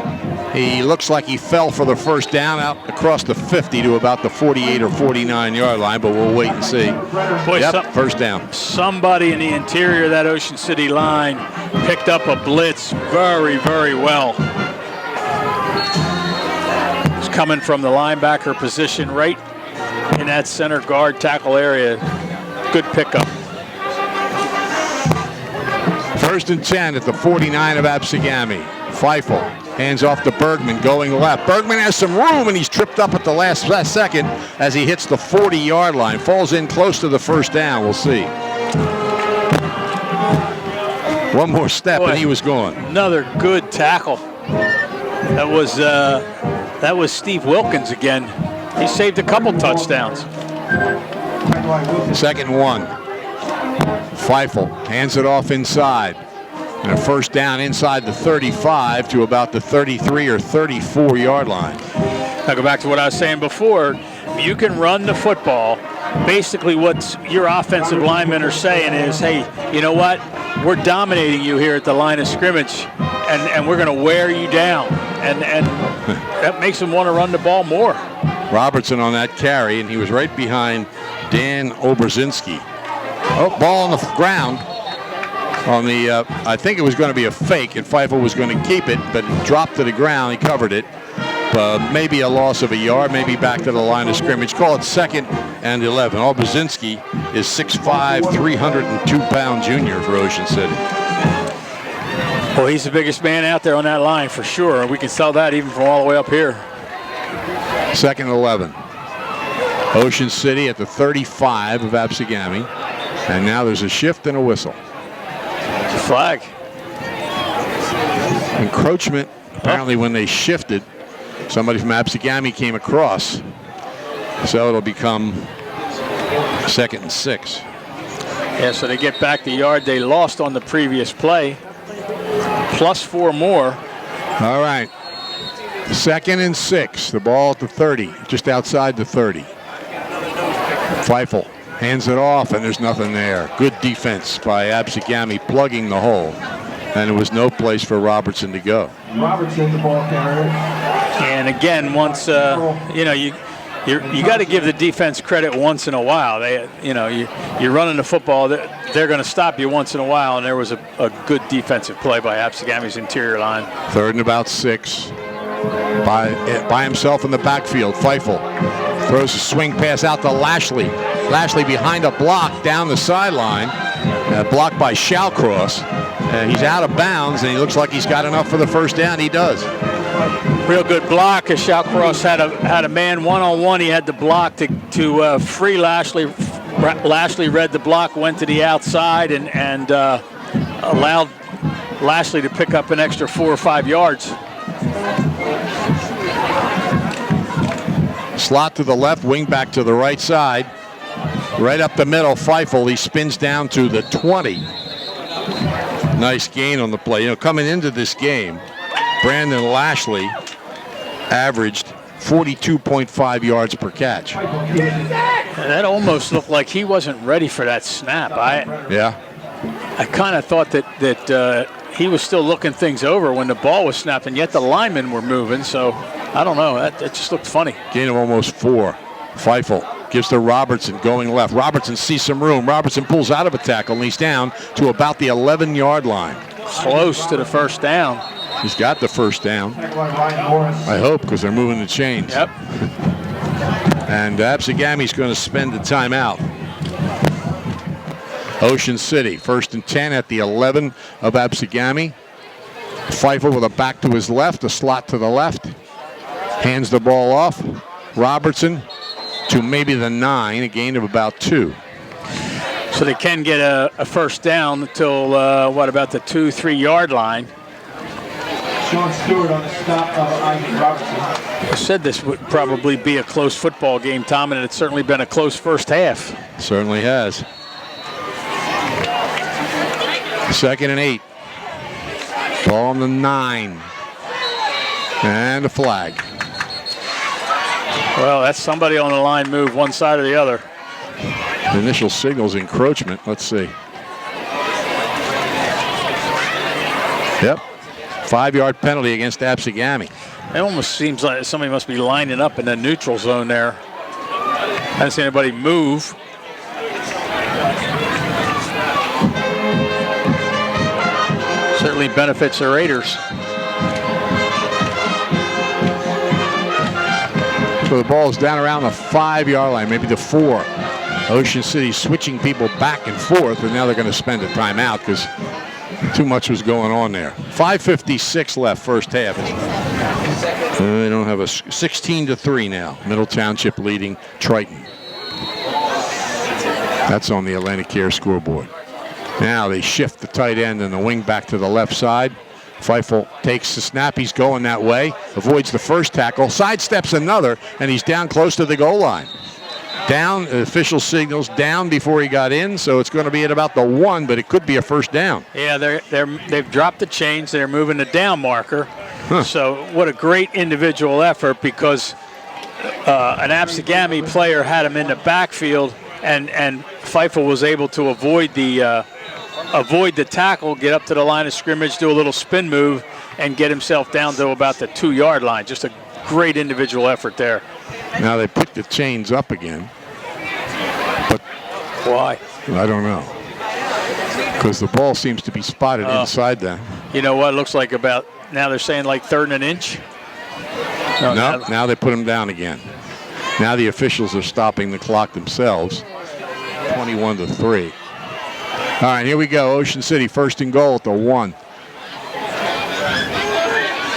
He looks like he fell for the first down out across the 50 to about the 48 or 49-yard line, but we'll wait and see. Boy, first down. Somebody in the interior of that Ocean City line picked up a blitz very, very well. It's coming from the linebacker position right in that center guard tackle area. Good pickup. 1st and 10 at the 49 of Absegami. Feifel hands off to Bergman going left. Bergman has some room, and he's tripped up at the last second as he hits the 40-yard line. Falls in close to the first down. We'll see. One more step, and he was gone. Another good tackle. That was Steve Wilkins again. He saved a couple touchdowns. 2nd and 1. Feifel hands it off inside. And a first down inside the 35 to about the 33 or 34-yard line. I'll go back to what I was saying before. You can run the football. Basically what your offensive linemen are saying is, hey, you know what? We're dominating you here at the line of scrimmage, and we're going to wear you down. And that makes them want to run the ball more. Robertson on that carry, and he was right behind Dan Oberzinski. Oh, ball on the ground. On the, I think it was going to be a fake, and Feifel was going to keep it, but dropped to the ground. He covered it. Maybe a loss of a yard, maybe back to the line of scrimmage. Call it 2nd and 11. Oberzinski is 6'5", 302-pound junior for Ocean City. Well, he's the biggest man out there on that line for sure. We can sell that even from all the way up here. 2nd and 11. Ocean City at the 35 of Absegami. And now there's a shift and a whistle. Flag. Encroachment. Apparently when they shifted, somebody from Absegami came across. So it'll become 2nd and 6. Yeah, so they get back the yard they lost on the previous play. Plus 4 more. All right. 2nd and 6. The ball at the 30, just outside the 30. Feifel hands it off, and there's nothing there. Good defense by Absegami, plugging the hole. And there was no place for Robertson to go. Robertson, the ball carrier. And again, once, you got to give the defense credit once in a while. You're running the football, they're going to stop you once in a while, and there was a good defensive play by Absegami's interior line. 3rd and about 6. By himself in the backfield. Feifel throws a swing pass out to Lashley. Lashley behind a block down the sideline, blocked by Shawcross. He's out of bounds, and he looks like he's got enough for the first down. He does. Real good block as Shawcross had a man one-on-one. He had the block to free Lashley. Lashley read the block, went to the outside, and allowed Lashley to pick up an extra 4 or 5 yards. Slot to the left, wing back to the right side. Right up the middle, Feifel. He spins down to the 20. Nice gain on the play. Coming into this game, Brandon Lashley averaged 42.5 yards per catch. And that almost looked like he wasn't ready for that snap. I kind of thought that he was still looking things over when the ball was snapped, and yet the linemen were moving. So I don't know. That just looked funny. Gain of almost 4. Feifel gives to Robertson going left. Robertson sees some room. Robertson pulls out of a tackle, and he's down to about the 11-yard line. Close to the first down. He's got the first down. I hope, because they're moving the chains. Yep. And Absegami's going to spend the timeout. Ocean City, 1st and 10 at the 11 of Absegami. Pfeiffer with a back to his left, a slot to the left. Hands the ball off. Robertson to maybe the 9, a gain of about 2. So they can get a first down until, what, about the 2-3 yard line. Sean Stewart on the stop of Ivan Robertson. I said this would probably be a close football game, Tom, and it's certainly been a close first half. Certainly has. 2nd and 8. Ball on the 9. And a flag. Well, that's somebody on the line move one side or the other. The initial signal's encroachment. Let's see. Yep. 5-yard penalty against Absegami. It almost seems like somebody must be lining up in the neutral zone there. I haven't seen anybody move. Certainly benefits the Raiders. So the ball is down around the 5-yard line, maybe the 4. Ocean City switching people back and forth, and now they're going to spend a timeout because too much was going on there. 5:56 left, first half. They don't have a 16-3 now. Middle Township leading Triton. That's on the Atlantic Care scoreboard. Now they shift the tight end and the wing back to the left side. Pfeiffer takes the snap. He's going that way. Avoids the first tackle. Sidesteps another, and he's down close to the goal line. Down, the official signals down before he got in, so it's going to be at about the 1, but it could be a first down. Yeah, they've dropped the chains. They're moving the down marker. So what a great individual effort, because an Absegami player had him in the backfield, and Pfeiffer was able to avoid the tackle, get up to the line of scrimmage, do a little spin move, and get himself down to about the 2-yard line. Just a great individual effort there. Now they put the chains up again. But why? I don't know. Because the ball seems to be spotted inside that. You know what? It looks like about, now they're saying like 3rd and an inch. No, now they put him down again. Now the officials are stopping the clock themselves. 21-3. All right, here we go. Ocean City, 1st and goal at the 1.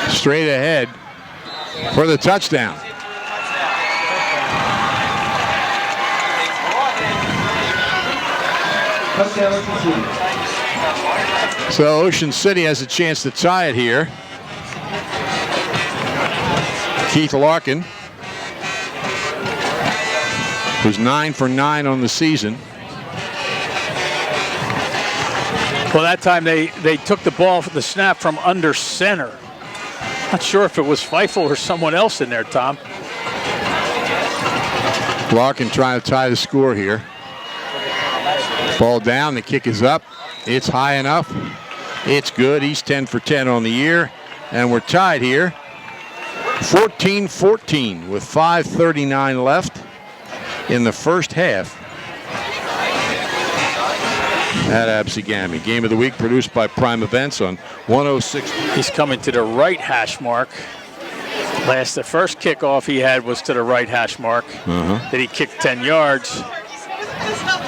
Straight ahead for the touchdown. So Ocean City has a chance to tie it here. Keith Larkin, who's 9 for 9 on the season. Well, that time they took the ball for the snap from under center. Not sure if it was Pfeiffer or someone else in there, Tom. Larkin trying to tie the score here. Ball down, the kick is up. It's high enough. It's good. He's 10 for 10 on the year. And we're tied here. 14-14 with 5:39 left in the first half at Absegami. Game of the week produced by Prime Events on 106. He's coming to the right hash mark. The first kickoff he had was to the right hash mark. Then he kicked 10 yards.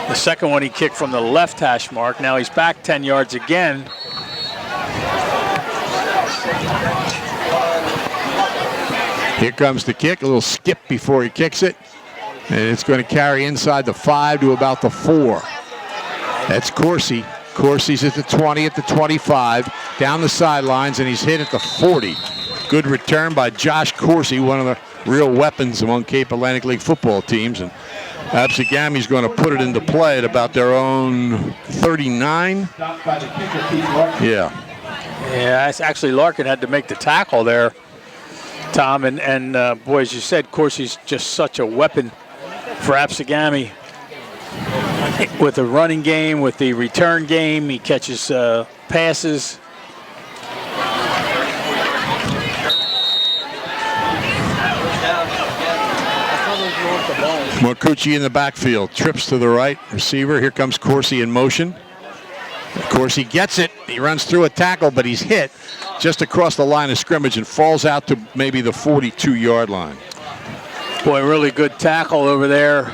The second one he kicked from the left hash mark. Now he's back 10 yards again. Here comes the kick, a little skip before he kicks it. And it's going to carry inside the 5 to about the 4. That's Corsi. Corsi's at the 20, at the 25, down the sidelines, and he's hit at the 40. Good return by Josh Corsi, one of the real weapons among Cape Atlantic League football teams. And Absegami's going to put it into play at about their own 39. Yeah. Yeah, actually Larkin had to make the tackle there, Tom. And boy, as you said, Corsi's just such a weapon for Absegami. With the running game, with the return game, he catches passes. Morcucci in the backfield, trips to the right, receiver. Here comes Corsi in motion. Corsi gets it. He runs through a tackle, but he's hit just across the line of scrimmage and falls out to maybe the 42-yard line. Boy, really good tackle over there.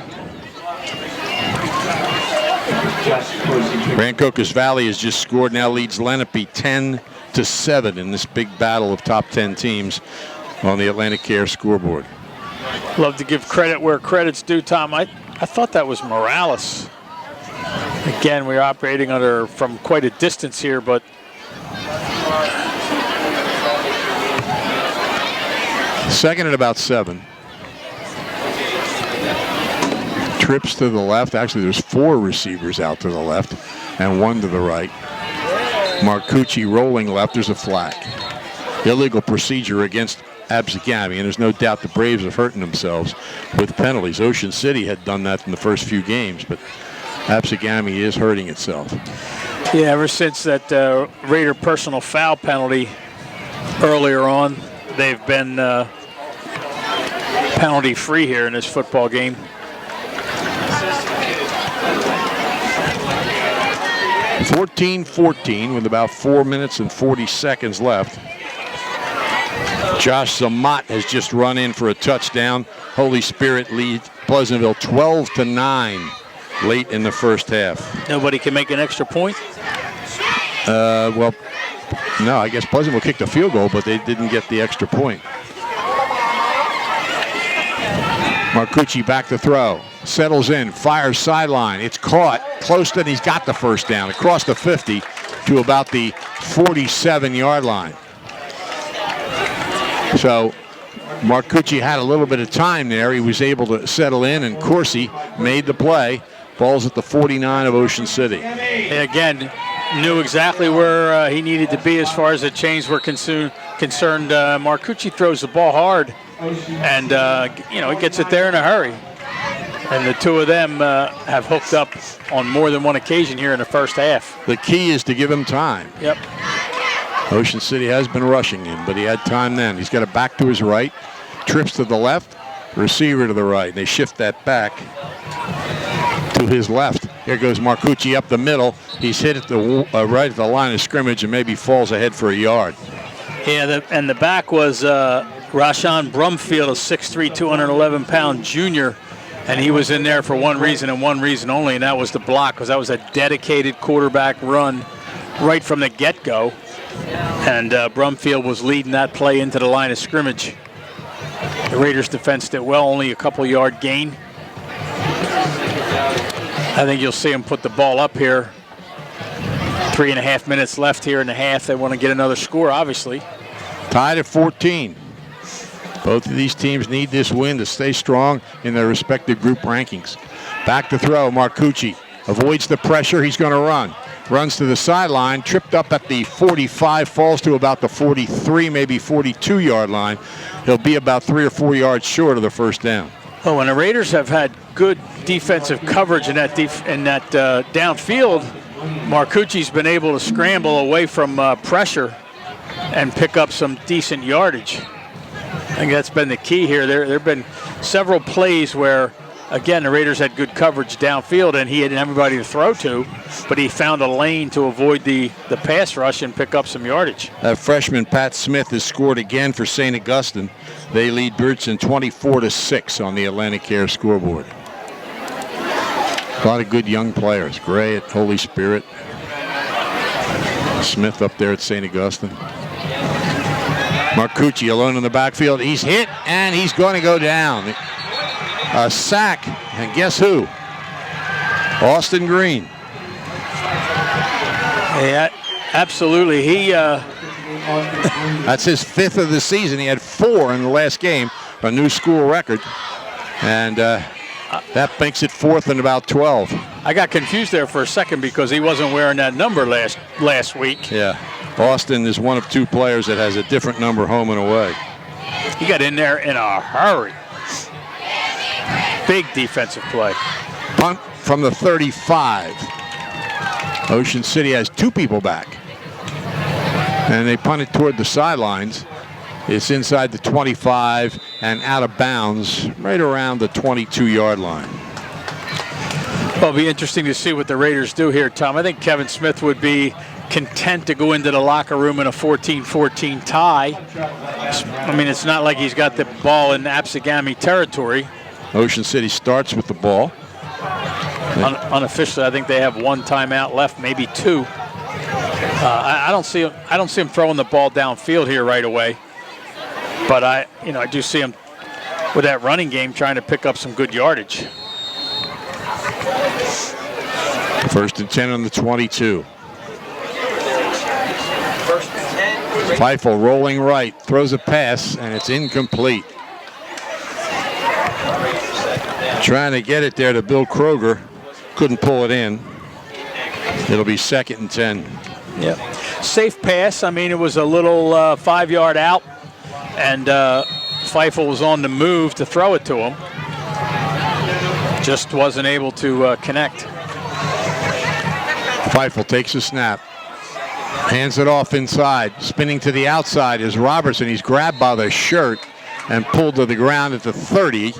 Rancocas Valley has just scored, now leads Lenape 10-7 in this big battle of top 10 teams on the Atlantic Care scoreboard. Love to give credit where credit's due, Tom. I thought that was Morales. Again, we're operating from quite a distance here, but second and about 7. Trips to the left. Actually, there's 4 receivers out to the left and 1 to the right. Marcucci rolling left. There's a flag. Illegal procedure against Absegami, and there's no doubt the Braves are hurting themselves with penalties. Ocean City had done that in the first few games, but Absegami is hurting itself. Yeah, ever since that Raider personal foul penalty earlier on, they've been penalty free here in this football game. (14-14) with about 4 minutes and 40 seconds left. Josh Zamat has just run in for a touchdown. Holy Spirit leads Pleasantville 12-9 late in the first half. Nobody can make an extra point? Well, no, I guess Pleasantville kicked a field goal, but they didn't get the extra point. Marcucci back to throw. Settles in, fires sideline. It's caught close to, and he's got the first down across the 50 to about the 47-yard line. So Marcucci had a little bit of time there. He was able to settle in, and Corsi made the play. Ball's at the 49 of Ocean City. Again, knew exactly where he needed to be as far as the chains were concerned. Marcucci throws the ball hard, and he gets it there in a hurry. And the two of them have hooked up on more than one occasion here in the first half. The key is to give him time. Yep. Ocean City has been rushing him, but he had time then. He's got it back to his right, trips to the left, receiver to the right. They shift that back to his left. Here goes Marcucci up the middle. He's hit at the right at the line of scrimmage and maybe falls ahead for a yard. Yeah, and the back was Rashawn Brumfield, a 6'3", 211-pound junior. And he was in there for one reason and one reason only, and that was the block, because that was a dedicated quarterback run right from the get-go. And Brumfield was leading that play into the line of scrimmage. The Raiders defense did well, only a couple-yard gain. I think you'll see them put the ball up here. 3.5 minutes left here in the half. They want to get another score, obviously. Tied at 14. Both of these teams need this win to stay strong in their respective group rankings. Back to throw, Marcucci avoids the pressure. He's going to run. Runs to the sideline, tripped up at the 45, falls to about the 43, maybe 42-yard line. He'll be about 3 or 4 yards short of the first down. Oh, and the Raiders have had good defensive coverage in that downfield. Marcucci's been able to scramble away from pressure and pick up some decent yardage. I think that's been the key here. There have been several plays where, again, the Raiders had good coverage downfield and he had everybody to throw to, but he found a lane to avoid the pass rush and pick up some yardage. Freshman Pat Smith has scored again for St. Augustine. They lead Bridgeton 24-6 on the Atlantic Care scoreboard. A lot of good young players. Gray at Holy Spirit. Smith up there at St. Augustine. Marcucci alone in the backfield. He's hit, and he's going to go down. A sack, and guess who? Austin Green. Yeah, absolutely. That's his 5th of the season. He had 4 in the last game, a new school record. And that makes it 4th and about 12. I got confused there for a second because he wasn't wearing that number last week. Yeah. Austin is one of 2 players that has a different number home and away. He got in there in a hurry. Big defensive play. Punt from the 35. Ocean City has 2 people back. And they punt it toward the sidelines. It's inside the 25 and out of bounds right around the 22-yard line. Well, it'll be interesting to see what the Raiders do here, Tom. I think Kevin Smith would be content to go into the locker room in a 14-14 tie. I mean, it's not like he's got the ball in Absegami territory. Ocean City starts with the ball. Unofficially, I think they have one timeout left, maybe two. I don't see him throwing the ball downfield here right away. But I do see him with that running game trying to pick up some good yardage. 1st and 10 on the 22. Feifel rolling right, throws a pass, and it's incomplete. Trying to get it there to Bill Kroger. Couldn't pull it in. It'll be 2nd and 10. Yep. Safe pass. I mean, it was a little 5-yard out, and Feifel was on the move to throw it to him. Just wasn't able to connect. Feifel takes a snap. Hands it off inside. Spinning to the outside is Robertson. He's grabbed by the shirt and pulled to the ground at the 30,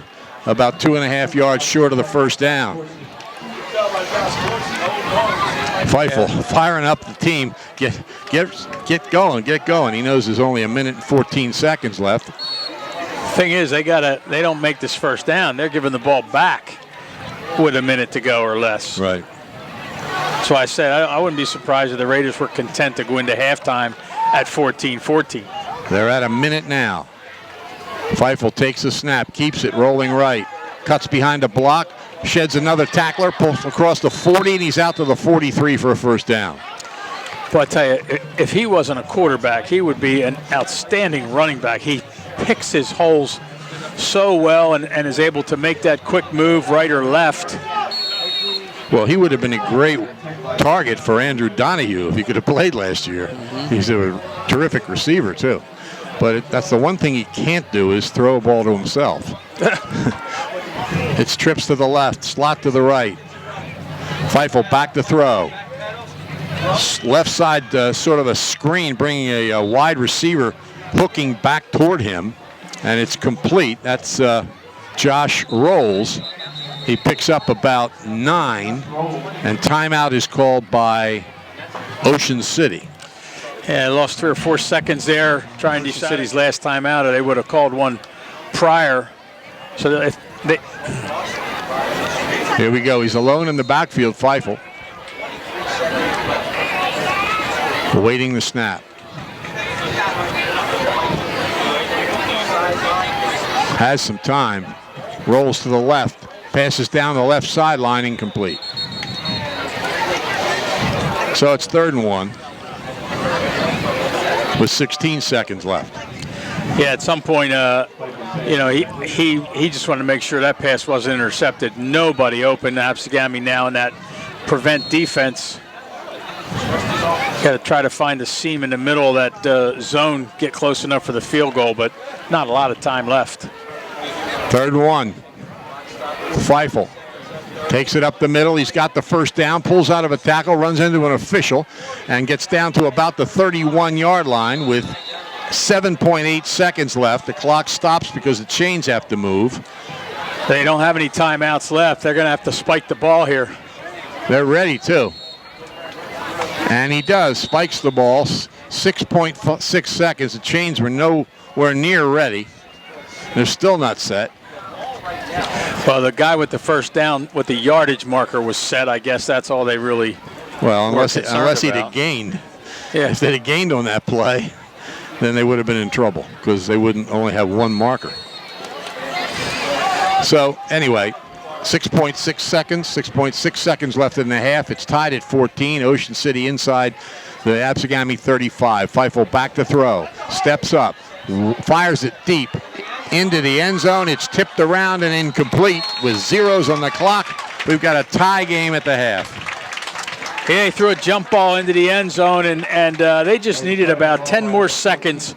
about 2.5 yards short of the first down. Feifel firing up the team. Get going. He knows there's only 1 minute and 14 seconds left. Thing is, they don't make this first down. They're giving the ball back with 1 minute to go or less. Right. So I said I wouldn't be surprised if the Raiders were content to go into halftime at 14-14. They're at 1 minute now. Feifel takes a snap, keeps it rolling right, cuts behind a block, sheds another tackler, pulls across the 40, and he's out to the 43 for a first down. Well, I tell you, if he wasn't a quarterback, he would be an outstanding running back. He picks his holes so well and is able to make that quick move right or left. Well, he would have been a great target for Andrew Donahue if he could have played last year. Mm-hmm. He's a terrific receiver, too. But that's the one thing he can't do is throw a ball to himself. It's trips to the left, slot to the right. Feifel back to throw. Left side, sort of a screen, bringing a wide receiver hooking back toward him. And it's complete. That's Josh Rolls. He picks up about 9, and timeout is called by Ocean City. Yeah, lost 3 or 4 seconds there trying to decide his last timeout, or they would have called one prior. So here we go. He's alone in the backfield, Feifel. Awaiting the snap. Has some time. Rolls to the left. Passes down the left sideline, incomplete. So it's 3rd and 1 with 16 seconds left. Yeah, at some point, he just wanted to make sure that pass wasn't intercepted. Nobody open. Absegami now in that prevent defense. Got to try to find a seam in the middle of that zone, get close enough for the field goal, but not a lot of time left. 3rd and 1. Feifel takes it up the middle. He's got the first down, pulls out of a tackle, runs into an official, and gets down to about the 31-yard line with 7.8 seconds left. The clock stops because the chains have to move. They don't have any timeouts left. They're going to have to spike the ball here. They're ready, too. And he does. Spikes the ball. 6.6 seconds. The chains were nowhere near ready. They're still not set. Well, the guy with the first down with the yardage marker was set. I guess that's all they really unless he'd have gained. Yeah. If they'd have gained on that play, then they would have been in trouble because they wouldn't only have one marker. So anyway, 6.6 seconds left in the half. It's tied at 14. Ocean City inside the Absegami 35. Feifel back to throw. Steps up. Fires it deep into the end zone. It's tipped around and incomplete with zeros on the clock. We've got a tie game at the half. Yeah, he threw a jump ball into the end zone, and they just needed about 10 more seconds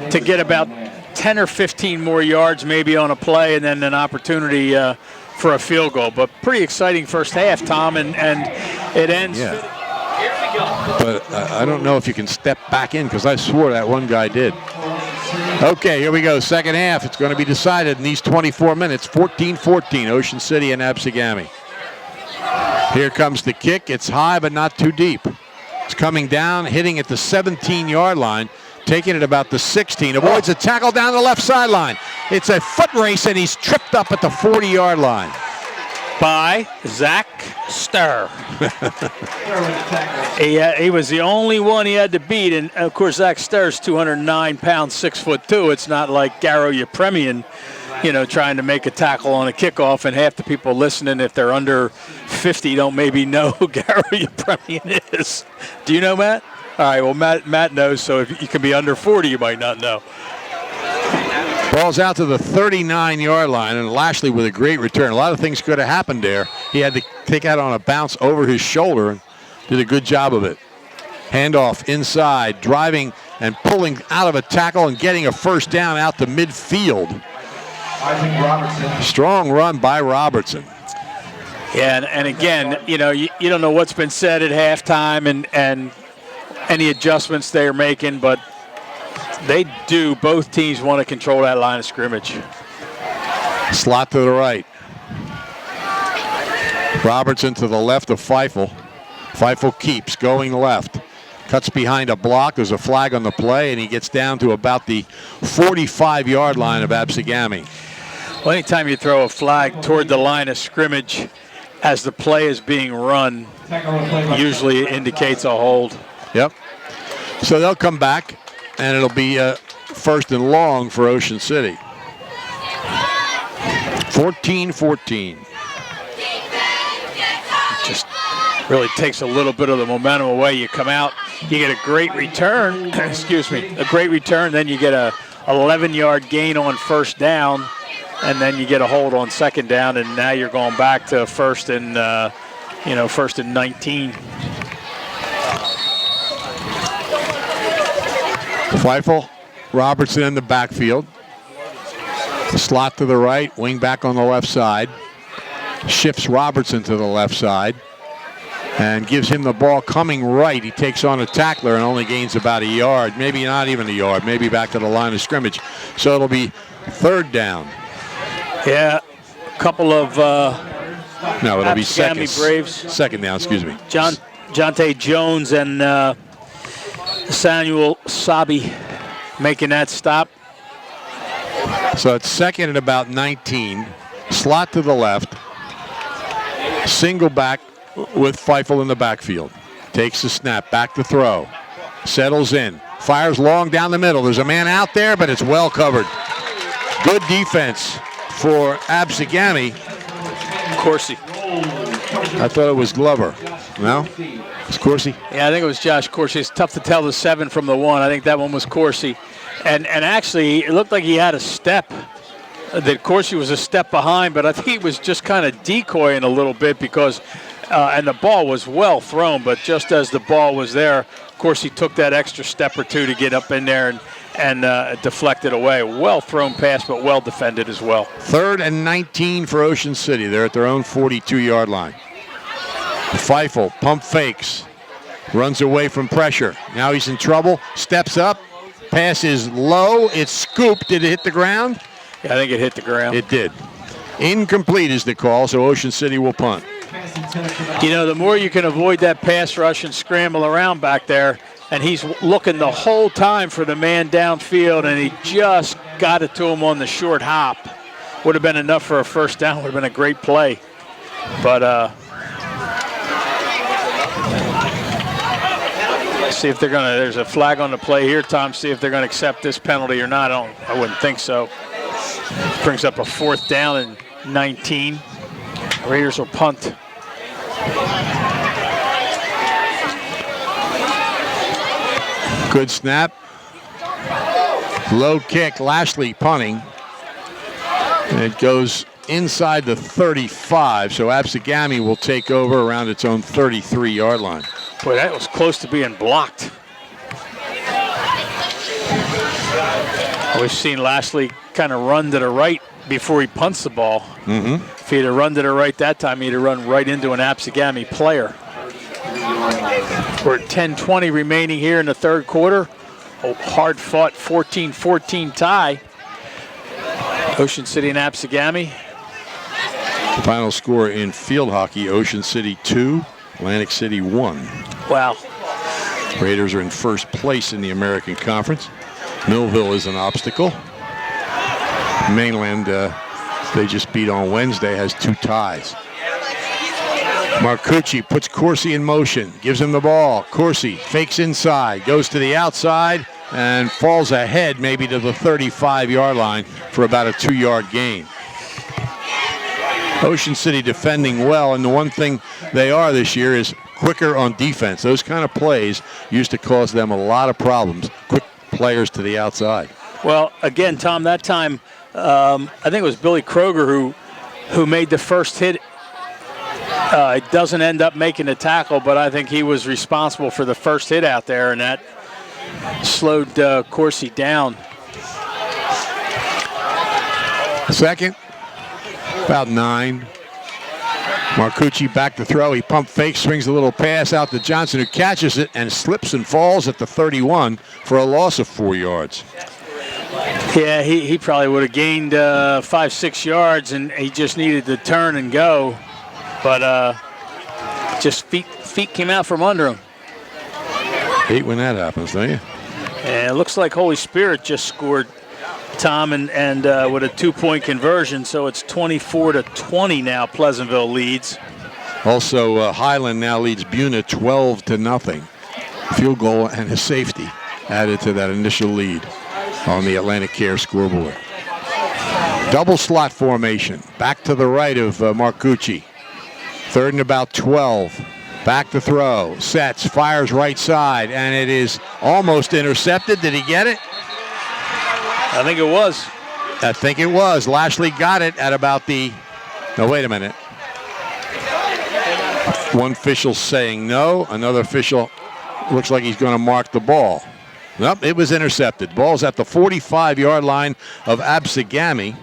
to get about 10 or 15 more yards maybe on a play, and then an opportunity for a field goal. But pretty exciting first half, Tom, and it ends. Yeah. But I don't know if you can step back in because I swore that one guy did. Okay, here we go. Second half. It's going to be decided in these 24 minutes. 14-14, Ocean City and Absegami. Here comes the kick. It's high, but not too deep. It's coming down, hitting at the 17-yard line, taking it about the 16. Avoids a tackle down the left sideline. It's a foot race, and he's tripped up at the 40-yard line. By Zach Starr. He was the only one he had to beat, and of course Zach Starr's 209 pounds, 6'2". It's not like Garo Yepremian, trying to make a tackle on a kickoff, and half the people listening, if they're under 50, don't maybe know who Garo Yepremian is. Do you know, Matt? All right, well, Matt knows, so if you can be under 40, you might not know. Ball's out to the 39-yard line, and Lashley with a great return. A lot of things could have happened there. He had to take out on a bounce over his shoulder and did a good job of it. Handoff inside, driving and pulling out of a tackle and getting a first down out to midfield. Strong run by Robertson. Yeah, and again, you don't know what's been said at halftime and any adjustments they're making, but both teams want to control that line of scrimmage. Slot to the right. Robertson to the left of Feifel. Feifel keeps going left. Cuts behind a block. There's a flag on the play, and he gets down to about the 45-yard line of Absegami. Well, anytime you throw a flag toward the line of scrimmage as the play is being run, usually it indicates a hold. Yep. So they'll come back, and it'll be first and long for Ocean City. 14-14. Just really takes a little bit of the momentum away. You come out, you get a great return, a great return, then you get a 11-yard gain on first down, and then you get a hold on second down, and now you're going back to first and 19. Feifel, Robertson in the backfield. Slot to the right, wing back on the left side. Shifts Robertson to the left side and gives him the ball coming right. He takes on a tackler and only gains about a yard, maybe not even a yard, maybe back to the line of scrimmage. So it'll be third down. Yeah, a couple of no, it'll be second. Braves. Second down, excuse me. Jonte Jones and Samuel Sabi making that stop. So it's second and about 19. Slot to the left. Single back with Feifel in the backfield. Takes the snap, back to throw. Settles in. Fires long down the middle. There's a man out there, but it's well covered. Good defense for Absegami. Corsi. I thought it was Glover. No? It's Corsi? Yeah, I think it was Josh Corsi. It's tough to tell the 7 from the 1. I think that one was Corsi. And actually, it looked like he had a step. That Corsi was a step behind, but I think he was just kind of decoying a little bit because, and the ball was well thrown, but just as the ball was there, Corsi took that extra step or two to get up in there and deflect it away. Well thrown pass, but well defended as well. Third and 19 for Ocean City. They're at their own 42-yard line. Feifel pump fakes, runs away from pressure. Now he's in trouble, steps up, pass is low, it's scooped. Did it hit the ground? Yeah, I think it hit the ground. It did. Incomplete is the call, so Ocean City will punt. The more you can avoid that pass rush and scramble around back there, and he's looking the whole time for the man downfield, and he just got it to him on the short hop. Would have been enough for a first down. Would have been a great play. But see if they're going to, there's a flag on the play here, Tom. See if they're going to accept this penalty or not. I wouldn't think so. Brings up a fourth down and 19. Raiders will punt. Good snap. Low kick. Lashley punting. And it goes inside the 35, so Absegami will take over around its own 33-yard line. Boy, that was close to being blocked. We've seen Lashley kind of run to the right before he punts the ball. Mm-hmm. If he'd have run to the right that time, he'd have run right into an Absegami player. We're at 10:20 remaining here in the third quarter. A hard-fought 14-14 tie. Ocean City and Absegami. The final score in field hockey, Ocean City 2, Atlantic City 1. Wow. Raiders are in first place in the American Conference. Millville is an obstacle. Mainland, they just beat on Wednesday, has 2 ties. Marcucci puts Corsi in motion, gives him the ball. Corsi fakes inside, goes to the outside, and falls ahead maybe to the 35-yard line for about a 2-yard gain. Ocean City defending well, and the one thing they are this year is quicker on defense. Those kind of plays used to cause them a lot of problems. Quick players to the outside. Well, again, Tom, that time I think it was Billy Kroger who made the first hit. It doesn't end up making the tackle, but I think he was responsible for the first hit out there, and that slowed Corsi down. Second, about 9. Marcucci back to throw. He pump fakes, swings a little pass out to Johnson, who catches it and slips and falls at the 31 for a loss of 4 yards. Yeah, he probably would have gained 5-6 yards, and he just needed to turn and go. But just feet came out from under him. Hate when that happens, don't you? And it looks like Holy Spirit just scored, Tom, and with a 2-point conversion, so it's 24-20 now. Pleasantville leads. Also, Highland now leads Buna 12-0. Field goal and a safety added to that initial lead on the Atlantic Care scoreboard. Double slot formation. Back to the right of Marcucci. 3rd and about 12. Back to throw. Sets. Fires right side. And it is almost intercepted. Did he get it? I think it was. I think it was. Lashley got it at about the... No, wait a minute. One official saying no. Another official looks like he's going to mark the ball. Nope, it was intercepted. Ball's at the 45-yard line of Absegami.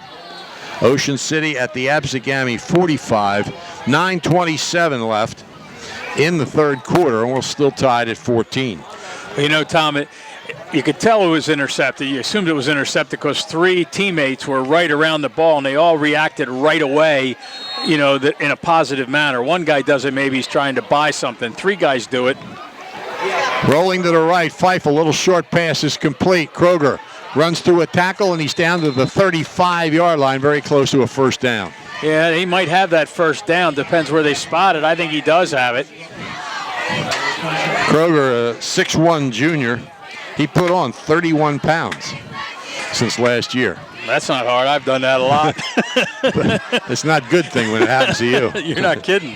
Ocean City at the Absegami 45. 9:27 left in the 3rd quarter, and we're still tied at 14. You know, Tom, you could tell it was intercepted. You assumed it was intercepted because 3 teammates were right around the ball, and they all reacted right away, you know, in a positive manner. One guy does it, maybe he's trying to buy something. 3 guys do it. Rolling to the right, Fife, a little short pass is complete. Kroger runs through a tackle, and he's down to the 35-yard line, very close to a first down. Yeah, he might have that first down. Depends where they spot it. I think he does have it. Kroger, a 6'1" junior, he put on 31 pounds since last year. That's not hard. I've done that a lot. It's not a good thing when it happens to you. You're not kidding.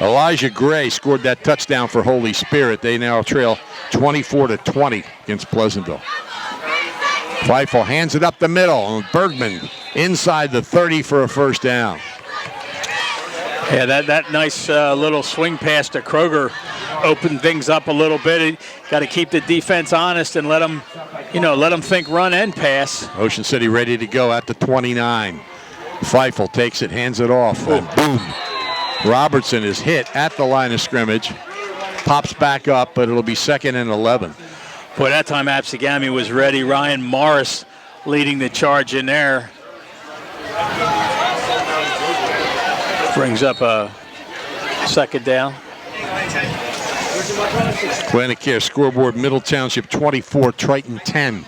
Elijah Gray scored that touchdown for Holy Spirit. They now trail 24-20 against Pleasantville. Feifel hands it up the middle, and Bergman inside the 30 for a first down. Yeah, that nice little swing pass to Kroger opened things up a little bit. Got to keep the defense honest and let them think run and pass. Ocean City ready to go at the 29. Feifel takes it, hands it off, and boom. Robertson is hit at the line of scrimmage. Pops back up, but it'll be 2nd and 11. Boy, that time Absegami was ready. Ryan Morris leading the charge in there. Brings up a 2nd down. Atlantic Care scoreboard, Middle Township 24, Triton 10.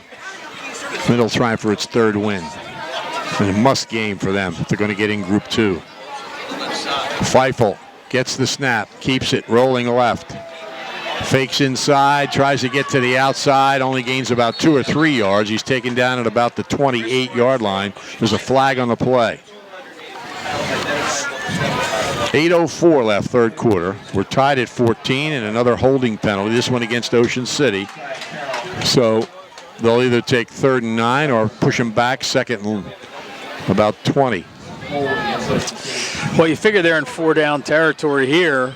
Middle trying for its 3rd win. And a must game for them if they're going to get in Group 2. Feifel gets the snap, keeps it, rolling left. Fakes inside, tries to get to the outside, only gains about 2 or 3 yards. He's taken down at about the 28-yard line. There's a flag on the play. 8:04 left, 3rd quarter. We're tied at 14 and another holding penalty, this one against Ocean City. So they'll either take 3rd and 9 or push them back 2nd and about 20. Well, you figure they're in 4-down territory here.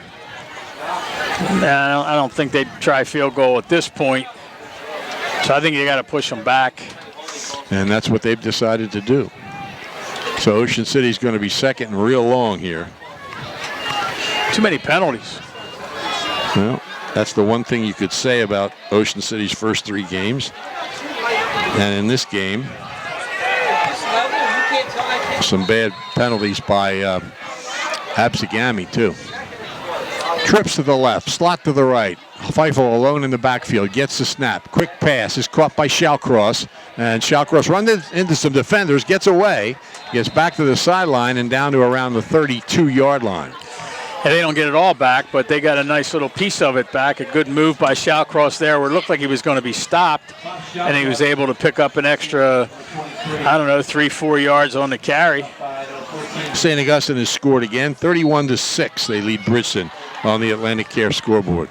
I don't think they'd try field goal at this point. So I think you got to push them back. And that's what they've decided to do. So Ocean City's going to be 2nd and real long here. Too many penalties. Well, that's the one thing you could say about Ocean City's first 3 games. And in this game, some bad penalties by Absegami, too. Trips to the left, slot to the right. Feifel alone in the backfield, gets the snap. Quick pass is caught by Shallcross, and Shallcross runs into some defenders, gets away, gets back to the sideline and down to around the 32-yard line. And they don't get it all back, but they got a nice little piece of it back. A good move by Shallcross there where it looked like he was going to be stopped, and he was able to pick up an extra, 3-4 yards on the carry. St. Augustine has scored again, 31-6. They lead Bridgeton on the Atlantic Care scoreboard.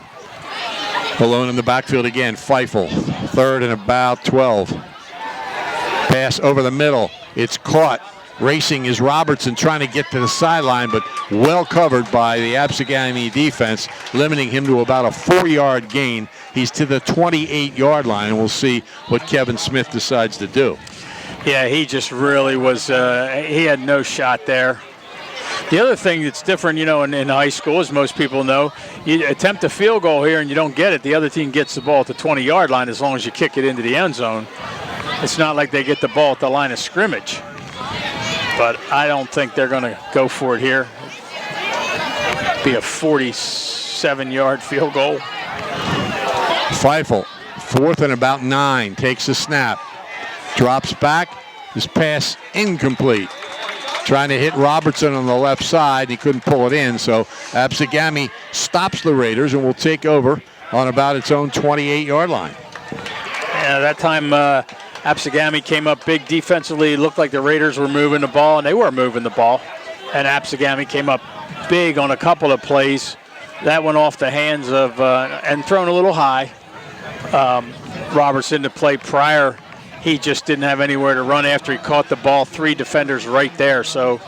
Alone in the backfield again, Feifel, 3rd and about 12. Pass over the middle. It's caught. Racing is Robertson trying to get to the sideline, but well covered by the Absegami defense, limiting him to about a 4-yard gain. He's to the 28-yard line, and we'll see what Kevin Smith decides to do. Yeah, he just really was, he had no shot there. The other thing that's different, in high school, as most people know, you attempt a field goal here and you don't get it. The other team gets the ball at the 20-yard line as long as you kick it into the end zone. It's not like they get the ball at the line of scrimmage. But I don't think they're going to go for it here. Be a 47-yard field goal. Feifel, 4th and about 9, takes the snap. Drops back. His pass incomplete. Trying to hit Robertson on the left side. He couldn't pull it in, so Absegami stops the Raiders and will take over on about its own 28-yard line. Yeah, that time Absegami came up big defensively. It looked like the Raiders were moving the ball, and they were moving the ball. And Absegami came up big on a couple of plays. That went off the hands of, and thrown a little high. Robertson to play prior. He just didn't have anywhere to run after he caught the ball. 3 defenders right there, so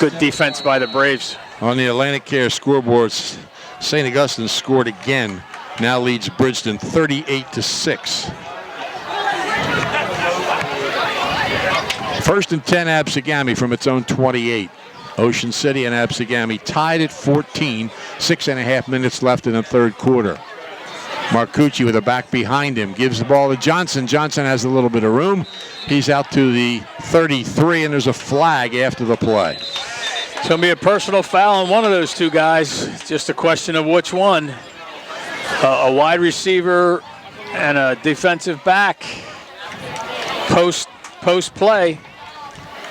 good defense by the Braves. On the Atlantic Care scoreboards, St. Augustine scored again. Now leads Bridgeton 38-6. 1st and 10 Absegami from its own 28. Ocean City and Absegami tied at 14. 6.5 minutes left in the 3rd quarter. Marcucci with a back behind him gives the ball to Johnson. Johnson has a little bit of room. He's out to the 33, and there's a flag after the play. It's going to be a personal foul on one of those two guys. It's just a question of which one. A wide receiver and a defensive back. Post play.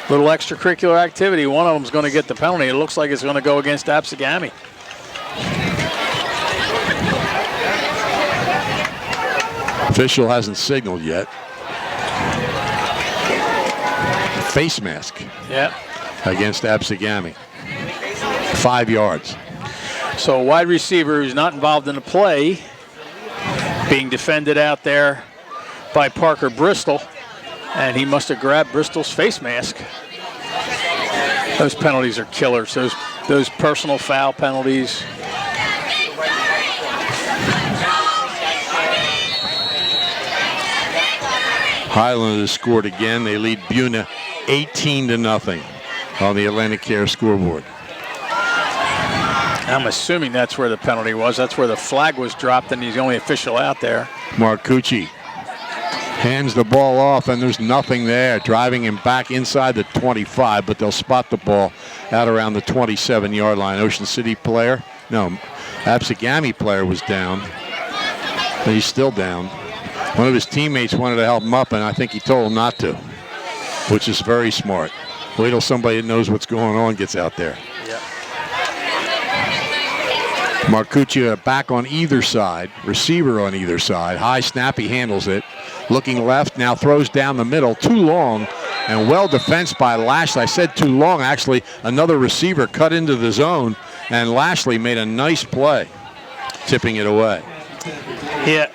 Little extracurricular activity. One of them's going to get the penalty. It looks like it's going to go against Absegami. Official hasn't signaled yet. Face mask. Yeah. Against Absegami. 5 yards. So a wide receiver who's not involved in the play being defended out there by Parker Bristol, and he must have grabbed Bristol's face mask. Those penalties are killers. Those personal foul penalties. Highlanders scored again. They lead Buna 18-0 on the Atlantic Care scoreboard. I'm assuming that's where the penalty was. That's where the flag was dropped, and he's the only official out there. Marcucci hands the ball off, and there's nothing there. Driving him back inside the 25, but they'll spot the ball out around the 27-yard line. Ocean City player, no, Absegami player was down. But he's still down. One of his teammates wanted to help him up, and I think he told him not to, which is very smart. Wait till somebody that knows what's going on gets out there. Yep. Marcucci back on either side, receiver on either side. High snap, he handles it. Looking left, now throws down the middle. Too long, and well defensed by Lashley. I said too long, actually. Another receiver cut into the zone, and Lashley made a nice play, tipping it away. Yeah.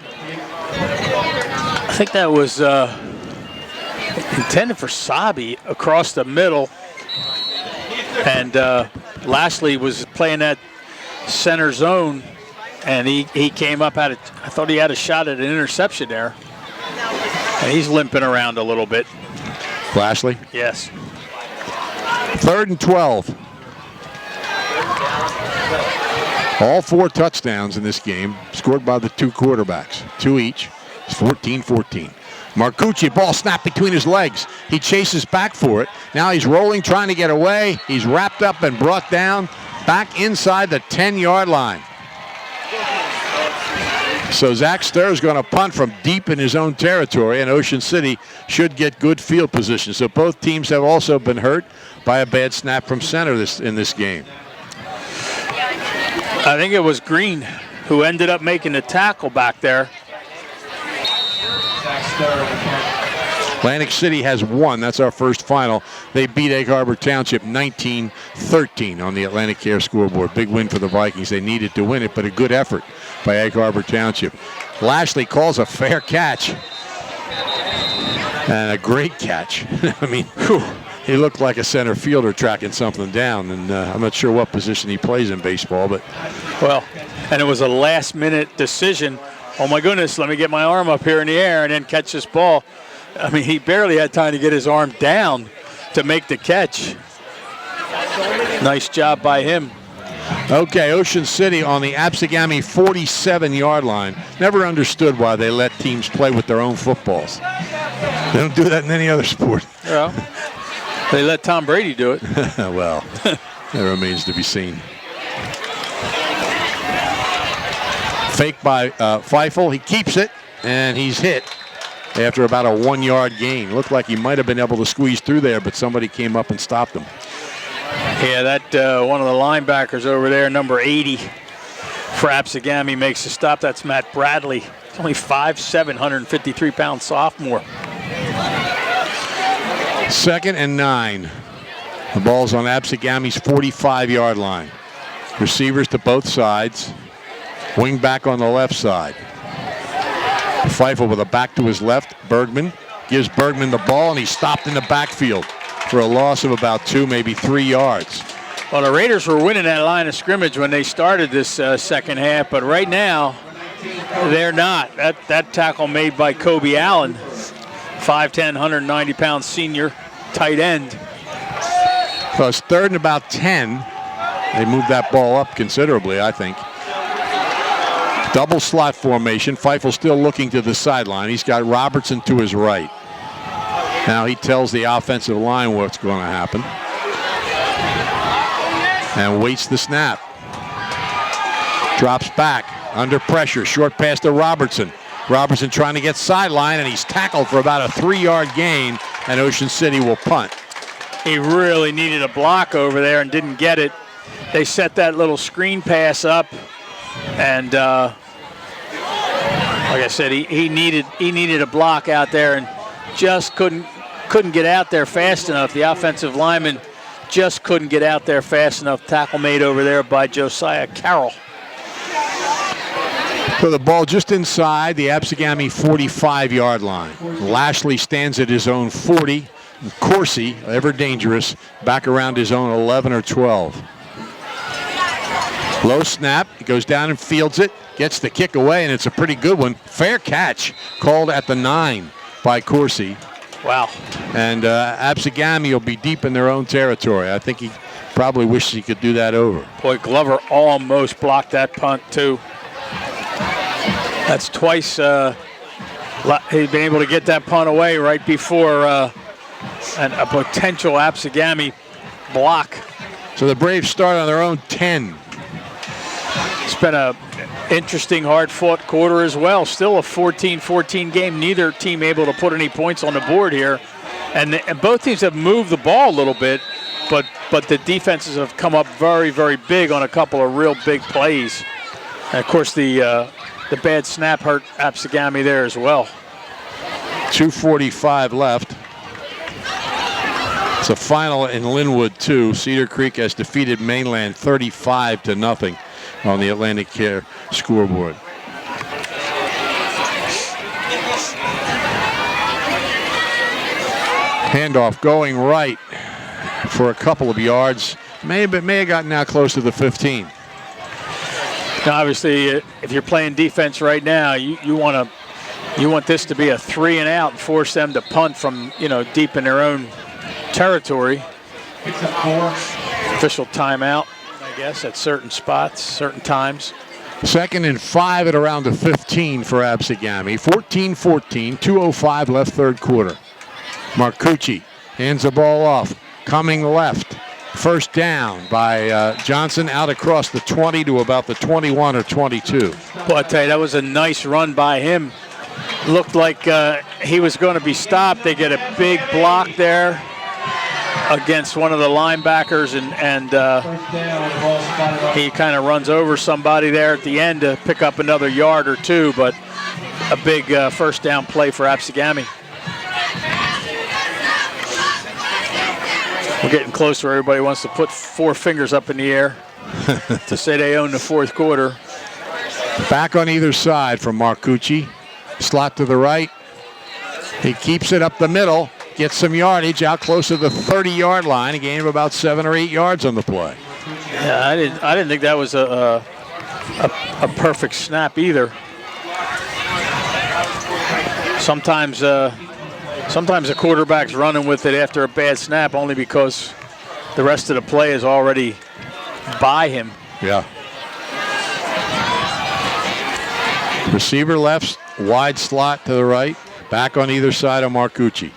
I think that was intended for Sabi across the middle, and Lashley was playing that center zone, and he came up at it. I thought he had a shot at an interception there, and he's limping around a little bit. Lashley? Yes. 3rd and 12. All 4 touchdowns in this game scored by the 2 quarterbacks, 2 each. It's 14-14. Marcucci, ball snapped between his legs. He chases back for it. Now he's rolling, trying to get away. He's wrapped up and brought down back inside the 10-yard line. So Zach Sturr's going to punt from deep in his own territory, and Ocean City should get good field position. So both teams have also been hurt by a bad snap from center in this game. I think it was Green who ended up making the tackle back there. Atlantic City has won. That's our first final. They beat Egg Harbor Township 19-13 on the Atlantic Care scoreboard. Big win for the Vikings. They needed to win it, but a good effort by Egg Harbor Township. Lashley calls a fair catch. And a great catch. I mean, whew, he looked like a center fielder tracking something down, and I'm not sure what position he plays in baseball, but... Well, and it was a last-minute decision. Oh, my goodness, let me get my arm up here in the air and then catch this ball. I mean, he barely had time to get his arm down to make the catch. Nice job by him. Okay, Ocean City on the Absegami 47-yard line. Never understood why they let teams play with their own footballs. They don't do that in any other sport. Well, they let Tom Brady do it. Well, that remains to be seen. Fake by Feifel. He keeps it, and he's hit after about a 1-yard gain. Looked like he might have been able to squeeze through there, but somebody came up and stopped him. Yeah, that one of the linebackers over there, number 80 for Absegami, makes a stop. That's Matt Bradley. He's only 5'7", 153-pound sophomore. 2nd and 9. The ball's on Absegami's 45-yard line. Receivers to both sides. Wing back on the left side. Feifel with a back to his left. Bergman gives Bergman the ball, and he's stopped in the backfield for a loss of about 2, maybe 3 yards. Well, the Raiders were winning that line of scrimmage when they started this second half, but right now they're not. That tackle made by Kobe Allen, 5'10", 190-pound senior tight end. So it's 3rd and about 10. They moved that ball up considerably, I think. Double slot formation. Feifel still looking to the sideline. He's got Robertson to his right. Now he tells the offensive line what's going to happen. And waits the snap. Drops back under pressure. Short pass to Robertson. Robertson trying to get sideline, and he's tackled for about a 3-yard gain, and Ocean City will punt. He really needed a block over there and didn't get it. They set that little screen pass up, and like I said, he needed a block out there and just couldn't get out there fast enough. The offensive lineman just couldn't get out there fast enough. Tackle made over there by Josiah Carroll. So the ball just inside the Absegami 45-yard line. Lashley stands at his own 40. Corsi, ever dangerous, back around his own 11 or 12. Low snap. He goes down and fields it. Gets the kick away, and it's a pretty good one. Fair catch called at the 9 by Corsi. Wow. And Absegami will be deep in their own territory. I think he probably wishes he could do that over. Boy, Glover almost blocked that punt, too. That's twice he's been able to get that punt away right before a potential Absegami block. So the Braves start on their own 10. It's been a interesting, hard-fought quarter as well. Still a 14-14 game. Neither team able to put any points on the board here. And both teams have moved the ball a little bit, but the defenses have come up very, very big on a couple of real big plays. And, of course, the bad snap hurt Absegami there as well. 2:45 left. It's a final in Linwood, too. Cedar Creek has defeated Mainland 35-0 on the Atlantic Care scoreboard. Handoff going right for a couple of yards. May have gotten out close to the 15. Now, obviously, if you're playing defense right now, you want this to be a 3 and out and force them to punt from deep in their own territory. Official timeout, I guess, at certain spots, certain times. 2nd and 5 at around the 15 for Absegami. 14-14, 2:05 left, third quarter. Marcucci hands the ball off, coming left. First down by Johnson, out across the 20 to about the 21 or 22. Well, I tell you, that was a nice run by him. Looked like he was going to be stopped. They get a big block there against one of the linebackers, and he kind of runs over somebody there at the end to pick up another yard or two, but a big first down play for Absegami. We're getting close where everybody wants to put 4 fingers up in the air to say they own the fourth quarter. Back on either side from Marcucci. Slot to the right. He keeps it up the middle. Gets some yardage out close to the 30-yard line. A gain of about 7 or 8 yards on the play. Yeah, I didn't think that was a perfect snap either. Sometimes the quarterback's running with it after a bad snap only because the rest of the play is already by him. Yeah. Receiver left, wide slot to the right. Back on either side of Marcucci.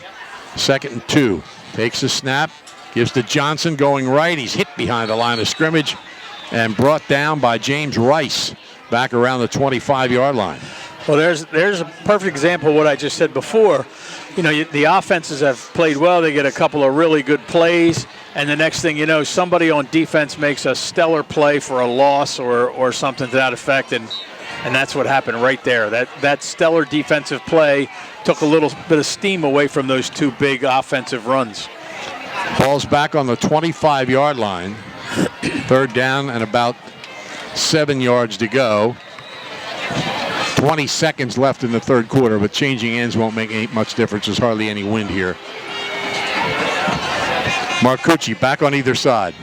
2nd and 2. Takes the snap, gives to Johnson going right. He's hit behind the line of scrimmage and brought down by James Rice back around the 25-yard line. Well, there's a perfect example of what I just said before. You know, the offenses have played well. They get a couple of really good plays, and the next thing you know, somebody on defense makes a stellar play for a loss or something to that effect, and that's what happened right there. That stellar defensive play took a little bit of steam away from those 2 big offensive runs. Ball's back on the 25-yard line. 3rd down and about 7 yards to go. 20 seconds left in the 3rd quarter, but changing ends won't make much difference. There's hardly any wind here. Marcucci back on either side.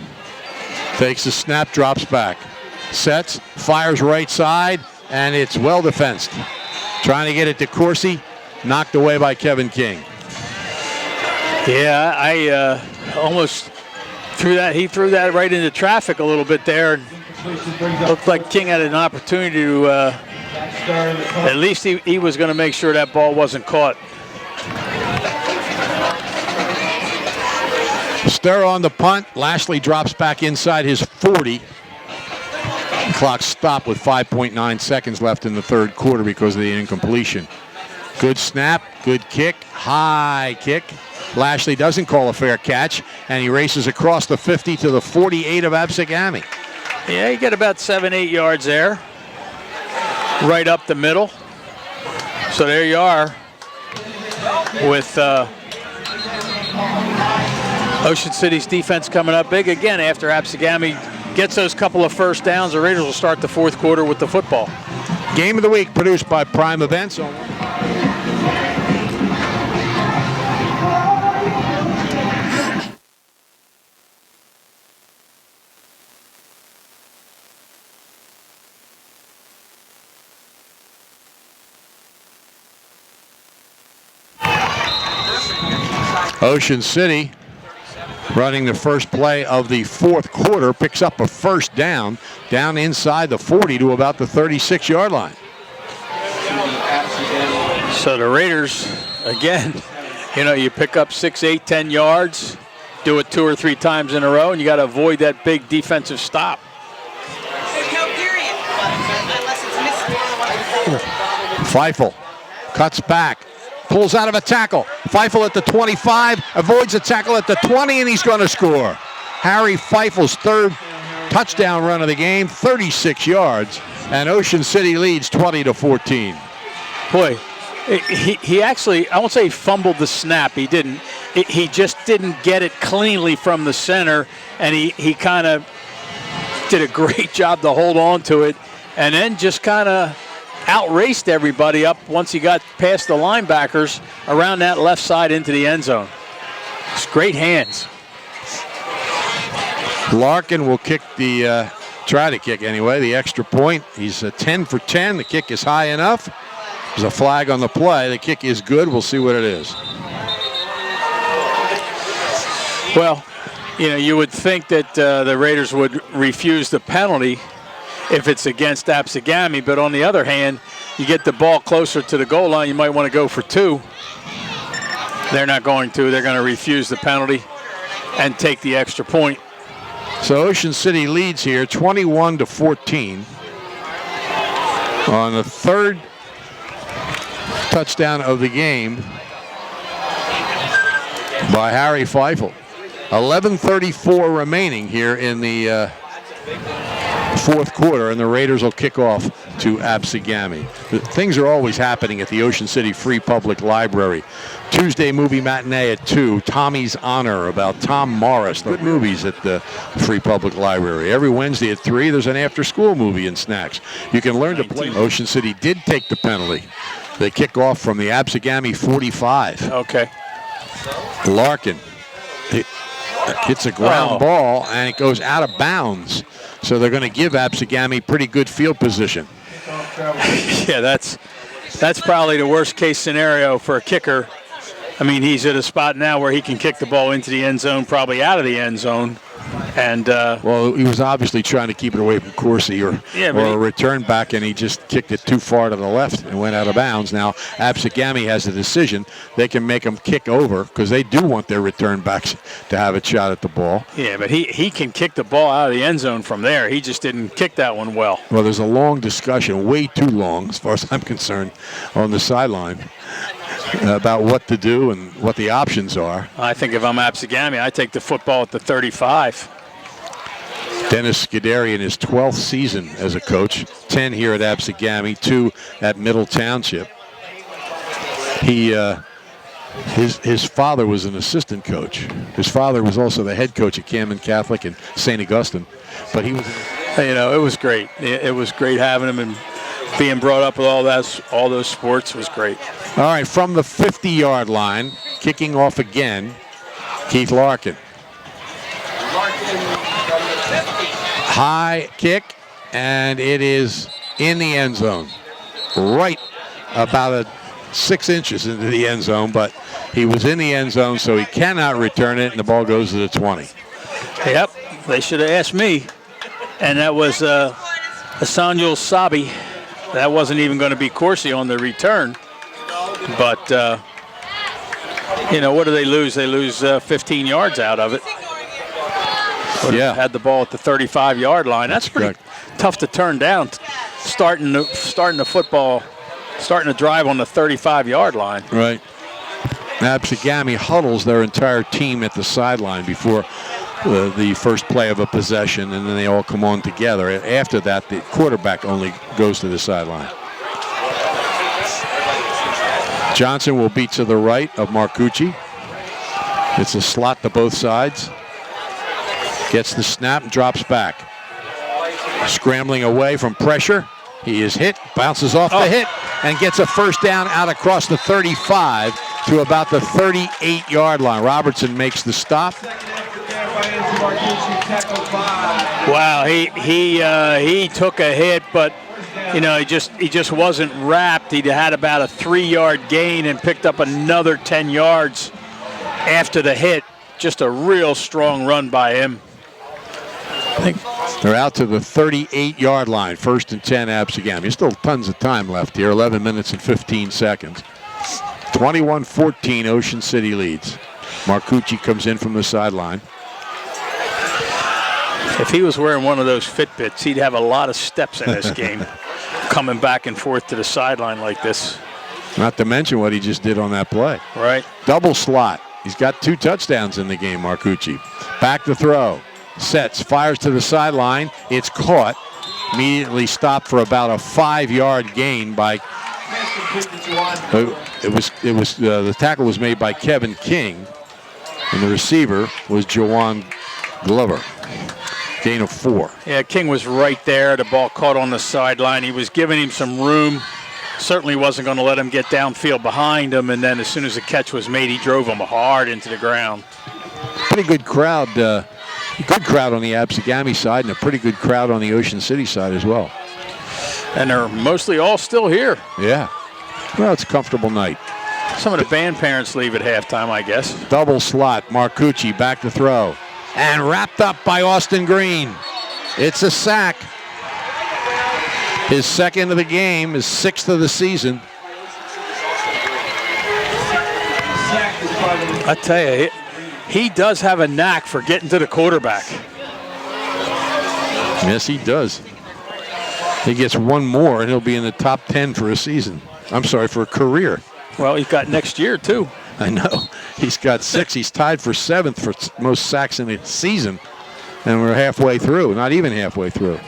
Takes the snap, drops back. Sets, fires right side, and it's well defensed. Trying to get it to Coursey, knocked away by Kevin King. Yeah, I almost threw that. He threw that right into traffic a little bit there. Looked like King had an opportunity to, at least he was going to make sure that ball wasn't caught. Stir on the punt. Lashley drops back inside his 40. Clock stopped with 5.9 seconds left in the 3rd quarter because of the incompletion. Good snap, good kick, high kick. Lashley doesn't call a fair catch, and he races across the 50 to the 48 of Absegami. Yeah, you get about 7-8 yards there, right up the middle. So there you are with Ocean City's defense coming up big again after Absegami gets those couple of first downs. The Raiders will start the 4th quarter with the football. Game of the week produced by Prime Events. Ocean City, running the first play of the 4th quarter, picks up a first down inside the 40 to about the 36-yard line. So the Raiders, again, you know, you pick up 6, 8, 10 yards, do it 2 or 3 times in a row, and you got to avoid that big defensive stop. Feifel cuts back, pulls out of a tackle. Feifel at the 25, avoids a tackle at the 20, and he's going to score. Harry Feifel's 3rd touchdown run of the game, 36 yards, and Ocean City leads 20-14. Boy, he actually, I won't say he fumbled the snap. He didn't. He just didn't get it cleanly from the center, and he kind of did a great job to hold on to it, and then just kind of outraced everybody up once he got past the linebackers around that left side into the end zone. It's great hands. Larkin will kick try to kick anyway, the extra point. He's 10 for 10. The kick is high enough. There's a flag on the play. The kick is good. We'll see what it is. Well, you know, you would think that the Raiders would refuse the penalty if it's against Absegami, but on the other hand, you get the ball closer to the goal line, you might want to go for 2. They're not going to. They're going to refuse the penalty and take the extra point. So Ocean City leads here 21-14. On the third touchdown of the game by Harry Feifel. 11:34 remaining here in the fourth quarter, and the Raiders will kick off to Absegami. Things are always happening at the Ocean City Free Public Library. Tuesday movie matinee at 2, Tommy's Honor, about Tom Morris. Good movies at the Free Public Library. Every Wednesday at 3, there's an after-school movie and snacks. You can learn to play. Ocean City did take the penalty. They kick off from the Absegami 45. Okay. Larkin hits a ground ball, and it goes out of bounds. So they're going to give Absegami pretty good field position. Yeah, that's probably the worst case scenario for a kicker. I mean, he's at a spot now where he can kick the ball into the end zone, probably out of the end zone. And well, he was obviously trying to keep it away from Corsi or a return back, and he just kicked it too far to the left and went out of bounds. Now, Absegami has a decision. They can make him kick over because they do want their return backs to have a shot at the ball. Yeah, but he can kick the ball out of the end zone from there. He just didn't kick that one well. Well, there's a long discussion, way too long as far as I'm concerned, on the sideline about what to do and what the options are. I think if I'm Absegami, I take the football at the 35. Dennis Scuderi in his 12th season as a coach, 10 here at Absegami, 2 at Middle Township. His father was an assistant coach. His father was also the head coach at Camden Catholic and St. Augustine. But he was, it was great. It was great having him and being brought up with all those sports was great. All right, from the 50-yard line, kicking off again, Keith Larkin. High kick, and it is in the end zone. Right about 6 inches into the end zone, but he was in the end zone, so he cannot return it, and the ball goes to the 20. Yep, they should have asked me. And that was Asanjul Sabi. That wasn't even going to be Corsi on the return. But, what do they lose? They lose 15 yards out of it. Yeah. Had the ball at the 35-yard line. That's pretty tough to turn down. Starting the drive on the 35-yard line. Right. Absegami huddles their entire team at the sideline before the first play of a possession, and then they all come on together. After that, the quarterback only goes to the sideline. Johnson will beat to the right of Marcucci. It's a slot to both sides. Gets the snap, drops back. Scrambling away from pressure. He is hit, bounces off the hit, and gets a first down out across the 35 to about the 38-yard line. Robertson makes the stop. Wow, he took a hit, but he just wasn't wrapped. He had about a 3-yard gain and picked up another 10 yards after the hit. Just a real strong run by him. They're out to the 38-yard line. 1st and 10, Absegami. There's still tons of time left here. 11 minutes and 15 seconds. 21-14, Ocean City leads. Marcucci comes in from the sideline. If he was wearing one of those Fitbits, he'd have a lot of steps in this game, coming back and forth to the sideline like this. Not to mention what he just did on that play. Right. Double slot. He's got 2 touchdowns in the game, Marcucci. Back to throw. Sets, fires to the sideline. It's caught. Immediately stopped for about a 5-yard gain by. The tackle was made by Kevin King, and the receiver was Jawan Glover. Gain of 4. Yeah, King was right there. The ball caught on the sideline. He was giving him some room. Certainly wasn't going to let him get downfield behind him, and then as soon as the catch was made, he drove him hard into the ground. Pretty good crowd. Good crowd on the Absegami side, and a pretty good crowd on the Ocean City side as well. And they're mostly all still here. Yeah. Well, it's a comfortable night. Some of the band parents leave at halftime, I guess. Double slot. Marcucci back to throw. And wrapped up by Austin Green. It's a sack. His 2nd of the game, his 6th of the season. I tell you, he does have a knack for getting to the quarterback. Yes, he does. He gets one more, and he'll be in the top 10 for a season. I'm sorry, for a career. Well, he's got next year, too. I know. He's got 6. He's tied for 7th for most sacks in the season. And we're halfway through, not even halfway through.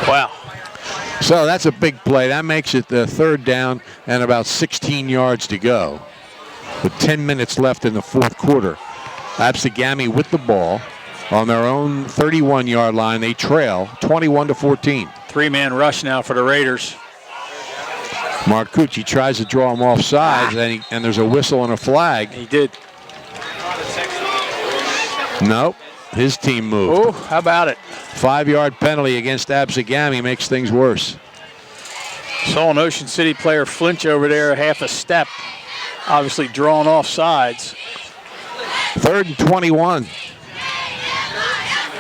Wow. So that's a big play. That makes it the 3rd down and about 16 yards to go. With 10 minutes left in the 4th quarter. Absegami with the ball on their own 31-yard line. They trail 21-14. 3-man rush now for the Raiders. Marcucci tries to draw him off sides, and there's a whistle and a flag. He did. Nope. His team moved. Oh, how about it? 5-yard penalty against Absegami makes things worse. Saw an Ocean City player flinch over there half a step. Obviously drawn off sides. 3rd and 21.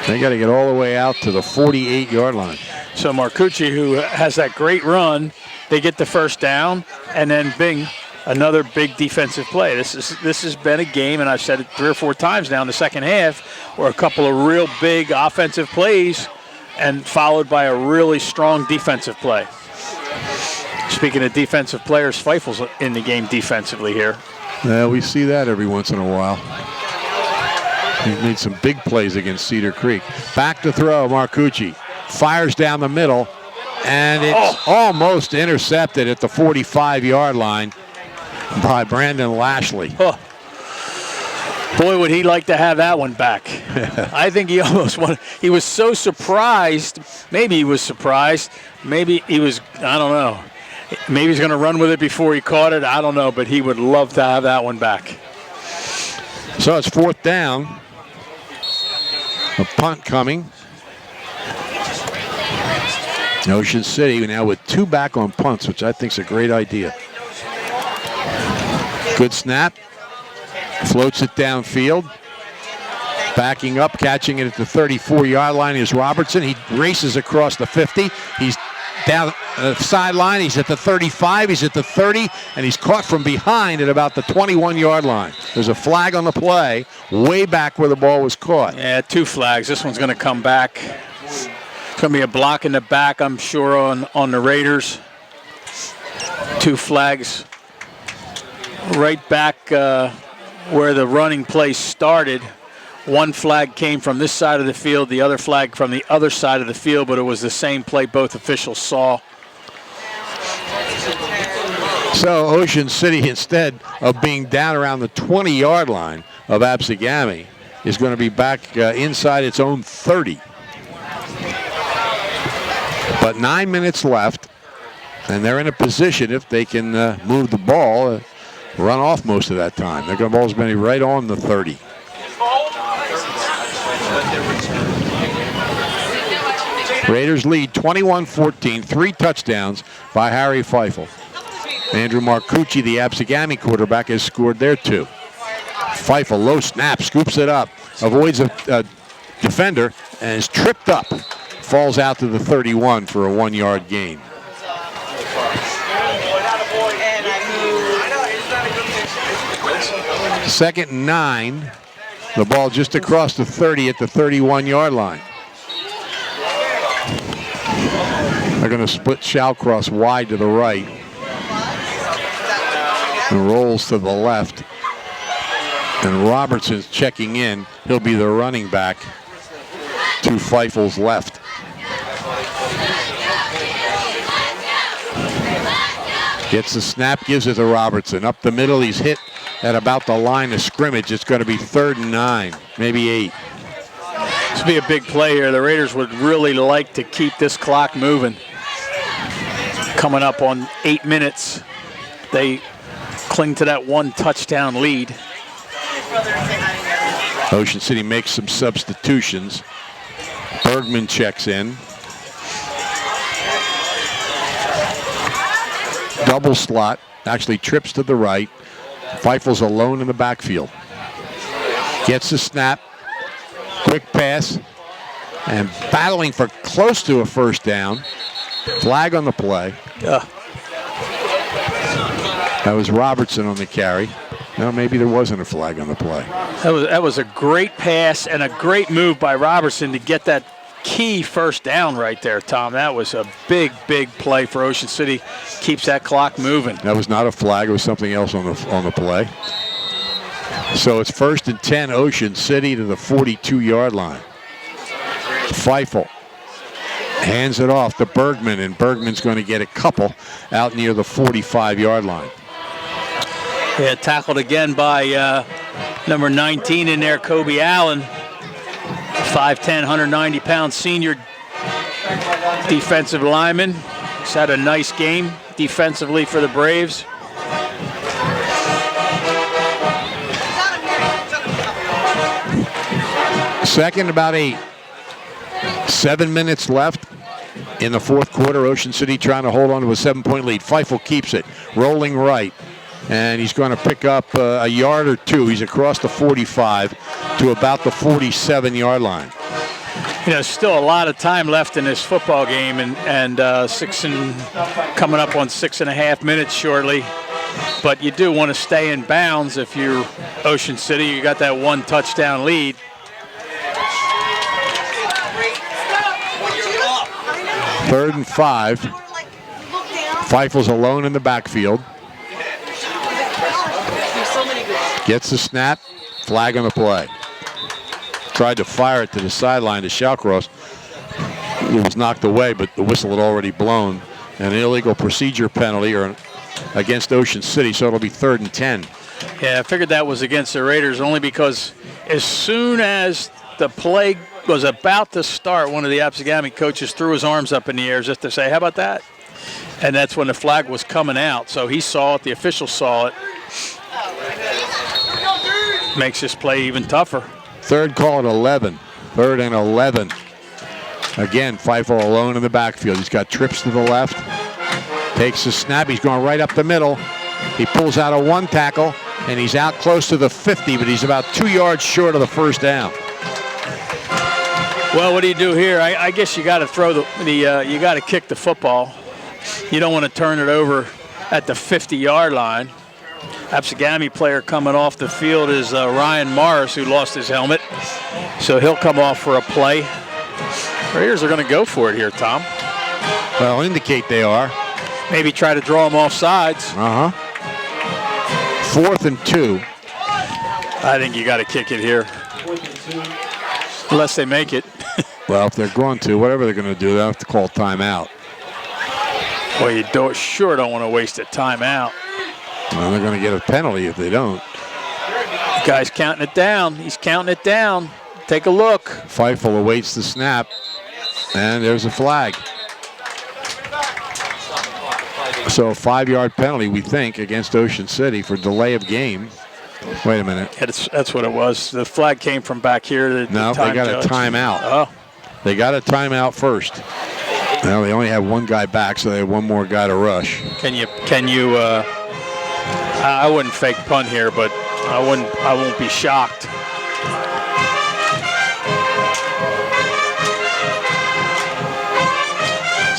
They got to get all the way out to the 48-yard line. So Marcucci, who has that great run, they get the 1st down, and then bing, another big defensive play. This has been a game, and I've said it 3 or 4 times now in the second half, where a couple of real big offensive plays and followed by a really strong defensive play. Speaking of defensive players, Feifel's in the game defensively here. We see that every once in a while. He made some big plays against Cedar Creek. Back to throw, Marcucci. Fires down the middle, and it's almost intercepted at the 45-yard line by Brandon Lashley. Oh. Boy, would he like to have that one back. I think he almost wanted. He was so surprised. Maybe he was surprised. Maybe he was, I don't know. Maybe he's going to run with it before he caught it. I don't know, but he would love to have that one back. So it's 4th down. A punt coming. Ocean City now with 2 back on punts, which I think is a great idea. Good snap. Floats it downfield. Backing up, catching it at the 34-yard line is Robertson. He races across the 50. He's down the sideline. He's at the 35. He's at the 30. And he's caught from behind at about the 21-yard line. There's a flag on the play way back where the ball was caught. Yeah, 2 flags. This one's going to come back. It's going to be a block in the back, I'm sure, on the Raiders. 2 flags right back where the running play started. 1 flag came from this side of the field, the other flag from the other side of the field, but it was the same play both officials saw. So Ocean City, instead of being down around the 20-yard line of Absegami, is going to be back inside its own 30. But 9 minutes left, and they're in a position, if they can move the ball, run off most of that time. They're going to ball's going to be right on the 30. Raiders lead 21-14, 3 touchdowns by Harry Feifel. Andrew Marcucci, the Absegami quarterback, has scored there 2. Feifel, low snap, scoops it up, avoids a defender, and is tripped up. Falls out to the 31 for a 1-yard gain. 2nd and 9. The ball just across the 30 at the 31-yard line. They're going to split Shallcross wide to the right. And rolls to the left. And Robertson's checking in. He'll be the running back to Feifel's left. Gets the snap, gives it to Robertson. Up the middle, he's hit at about the line of scrimmage. It's going to be 3rd and 9, maybe 8. This will be a big play here. The Raiders would really like to keep this clock moving. Coming up on 8 minutes. They cling to that 1 touchdown lead. Ocean City makes some substitutions. Bergman checks in. Double slot, actually trips to the right. Feifel's alone in the backfield. Gets the snap, quick pass, and battling for close to a 1st down. Flag on the play. That was Robertson on the carry. No, maybe there wasn't a flag on the play. That was a great pass and a great move by Robertson to get that key first down right there, Tom. That was a big, big play for Ocean City. Keeps that clock moving. That was not a flag. It was something else on the play. So it's 1st and 10, Ocean City to the 42-yard line. Feifel hands it off to Bergman, and Bergman's going to get a couple out near the 45-yard line. Yeah, tackled again by number 19 in there, Kobe Allen. 5'10", 190-pound senior defensive lineman. He's had a nice game defensively for the Braves. Second, about 8. 7 minutes left in the fourth quarter. Ocean City trying to hold on to a 7-point lead. Feifel keeps it, rolling right, and he's going to pick up a yard or two. He's across the 45 to about the 47-yard line. You know, still a lot of time left in this football game, and coming up on 6.5 minutes shortly. But you do want to stay in bounds if you're Ocean City. You got that 1 touchdown lead. Third and 5. Feifel's alone in the backfield. Gets the snap. Flag on the play. Tried to fire it to the sideline to Shawcross. It was knocked away, but the whistle had already blown. An illegal procedure penalty against Ocean City, so it'll be 3rd and 10. Yeah, I figured that was against the Raiders only because as soon as the play was about to start, one of the Absegami coaches threw his arms up in the air as if to say, how about that? And that's when the flag was coming out. So he saw it, the official saw it. Makes this play even tougher. Third call at 11. 3rd and 11. Again, Feifel alone in the backfield. He's got trips to the left. Takes the snap. He's going right up the middle. He pulls out a 1 tackle, and he's out close to the 50, but he's about 2 yards short of the first down. Well, what do you do here? I guess you got to throw you got to kick the football. You don't want to turn it over at the 50-yard line. Absegami player coming off the field is Ryan Morris, who lost his helmet. So he'll come off for a play. Raiders are going to go for it here, Tom. Well, indicate they are. Maybe try to draw them off sides. 4th and 2. I think you got to kick it here. Unless they make it. Well, if they're going to, whatever they're going to do, they'll have to call timeout. Well, you sure don't want to waste a timeout. Well, they're going to get a penalty if they don't. The guy's counting it down. He's counting it down. Take a look. Feifel awaits the snap, and there's a flag. So a 5-yard penalty, we think, against Ocean City for delay of game. Wait a minute. That's what it was. The flag came from back here. No, they got a timeout. Oh. They got a timeout first. Well, they only have 1 guy back, so they have 1 more guy to rush. Can you? I wouldn't fake punt here, but I won't be shocked.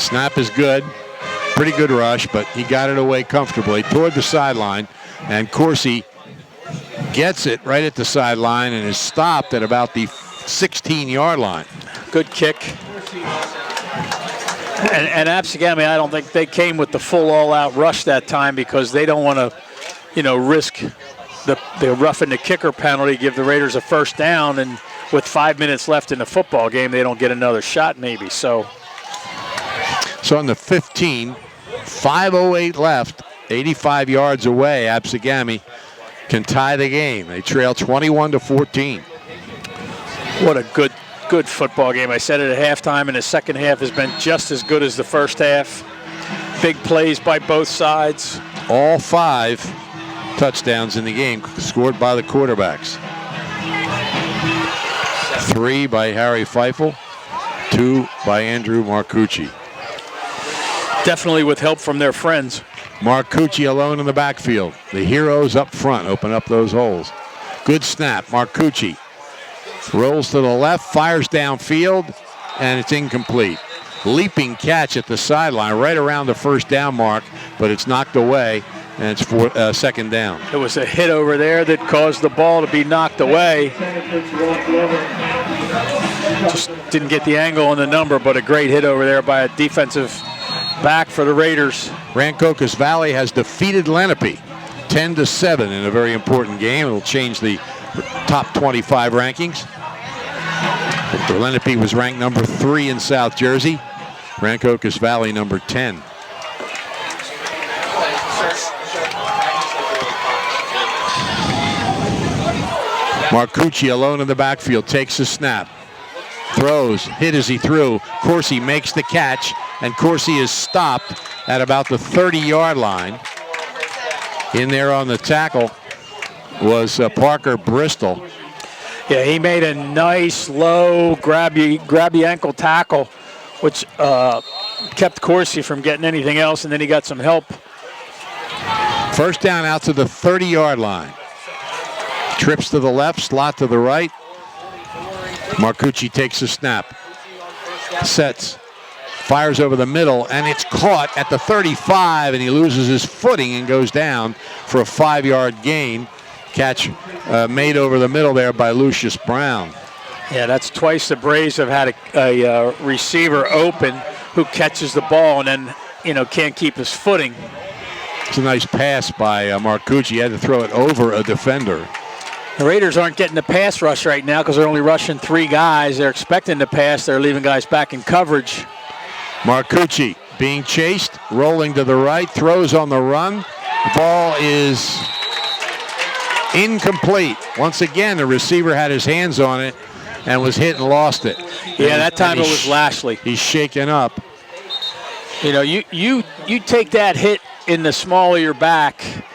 Snap is good. Pretty good rush, but he got it away comfortably toward the sideline, and Corsi gets it right at the sideline and is stopped at about the 16-yard line. Good kick. And Absegami, I don't think they came with the full all-out rush that time because they don't want to, risk the roughing the kicker penalty, give the Raiders a first down, and with 5 minutes left in the football game, they don't get another shot maybe. So on the 15, 5:08 left, 85 yards away, Absegami can tie the game. They trail 21-14. What a good football game. I said it at halftime, and the second half has been just as good as the first half. Big plays by both sides. All 5 touchdowns in the game scored by the quarterbacks. 3 by Harry Feifel, 2 by Andrew Marcucci. Definitely with help from their friends. Marcucci alone in the backfield. The heroes up front open up those holes. Good snap. Marcucci rolls to the left, fires downfield, and it's incomplete. Leaping catch at the sideline right around the first down mark, but it's knocked away, and it's for 2nd down. It was a hit over there that caused the ball to be knocked away. Just didn't get the angle on the number, but a great hit over there by a defensive back for the Raiders. Rancocas Valley has defeated Lenape 10-7 in a very important game. It'll change the top 25 rankings. Lenape was ranked number 3 in South Jersey. Rancocas Valley number 10. Marcucci alone in the backfield, takes a snap, throws, hit as he threw. Corsi makes the catch, and Corsi is stopped at about the 30-yard line. In there on the tackle was Parker Bristol. Yeah, he made a nice low grab the ankle tackle, which kept Corsi from getting anything else, and then he got some help. First down out to the 30-yard line. Trips to the left, slot to the right. Marcucci takes a snap, sets, fires over the middle, and it's caught at the 35, and he loses his footing and goes down for a 5-yard gain. Catch made over the middle there by Lucius Brown. Yeah, that's twice the Braves have had a receiver open who catches the ball and then, can't keep his footing. It's a nice pass by Marcucci. He had to throw it over a defender. The Raiders aren't getting the pass rush right now because they're only rushing 3 guys. They're expecting the pass. They're leaving guys back in coverage. Marcucci being chased, rolling to the right, throws on the run. The ball is incomplete. Once again, the receiver had his hands on it and was hit and lost it. Yeah, that time it was Lashley. He's shaken up. You take that hit in the small of your back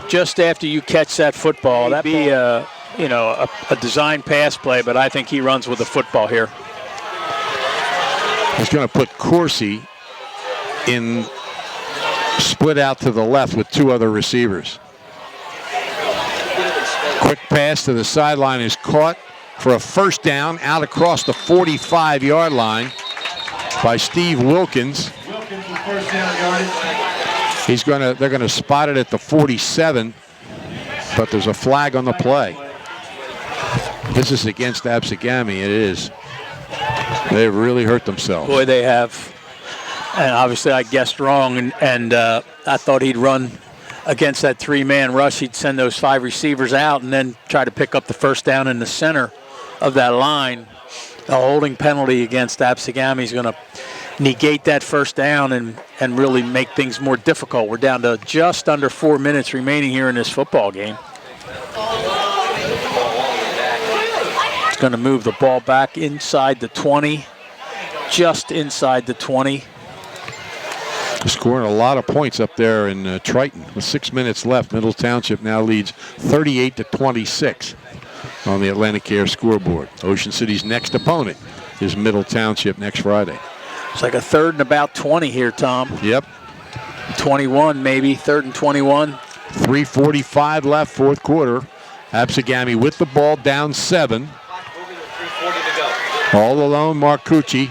just after you catch that football. That'd be a design pass play, but I think he runs with the football here. He's going to put Corsi in split out to the left with 2 other receivers. Quick pass to the sideline is caught for a first down out across the 45-yard line by Steve Wilkins. They're going to spot it at the 47, but there's a flag on the play. This is against Absegami. It is. They've really hurt themselves. Boy, they have. And obviously I guessed wrong, and I thought he'd run against that 3-man rush. He'd send those 5 receivers out and then try to pick up the first down in the center of that line. A holding penalty against Absegami is going to negate that first down and really make things more difficult. We're down to just under 4 minutes remaining here in this football game. It's going to move the ball back inside the 20, just inside the 20. Scoring a lot of points up there in Triton. With 6 minutes left, Middle Township now leads 38-26 on the Atlantic Air scoreboard. Ocean City's next opponent is Middle Township next Friday. It's like a 3rd and about 20 here, Tom. Yep. 21 maybe, 3rd and 21. 3:45 left, 4th quarter. Absegami with the ball, down 7. All alone, Marcucci.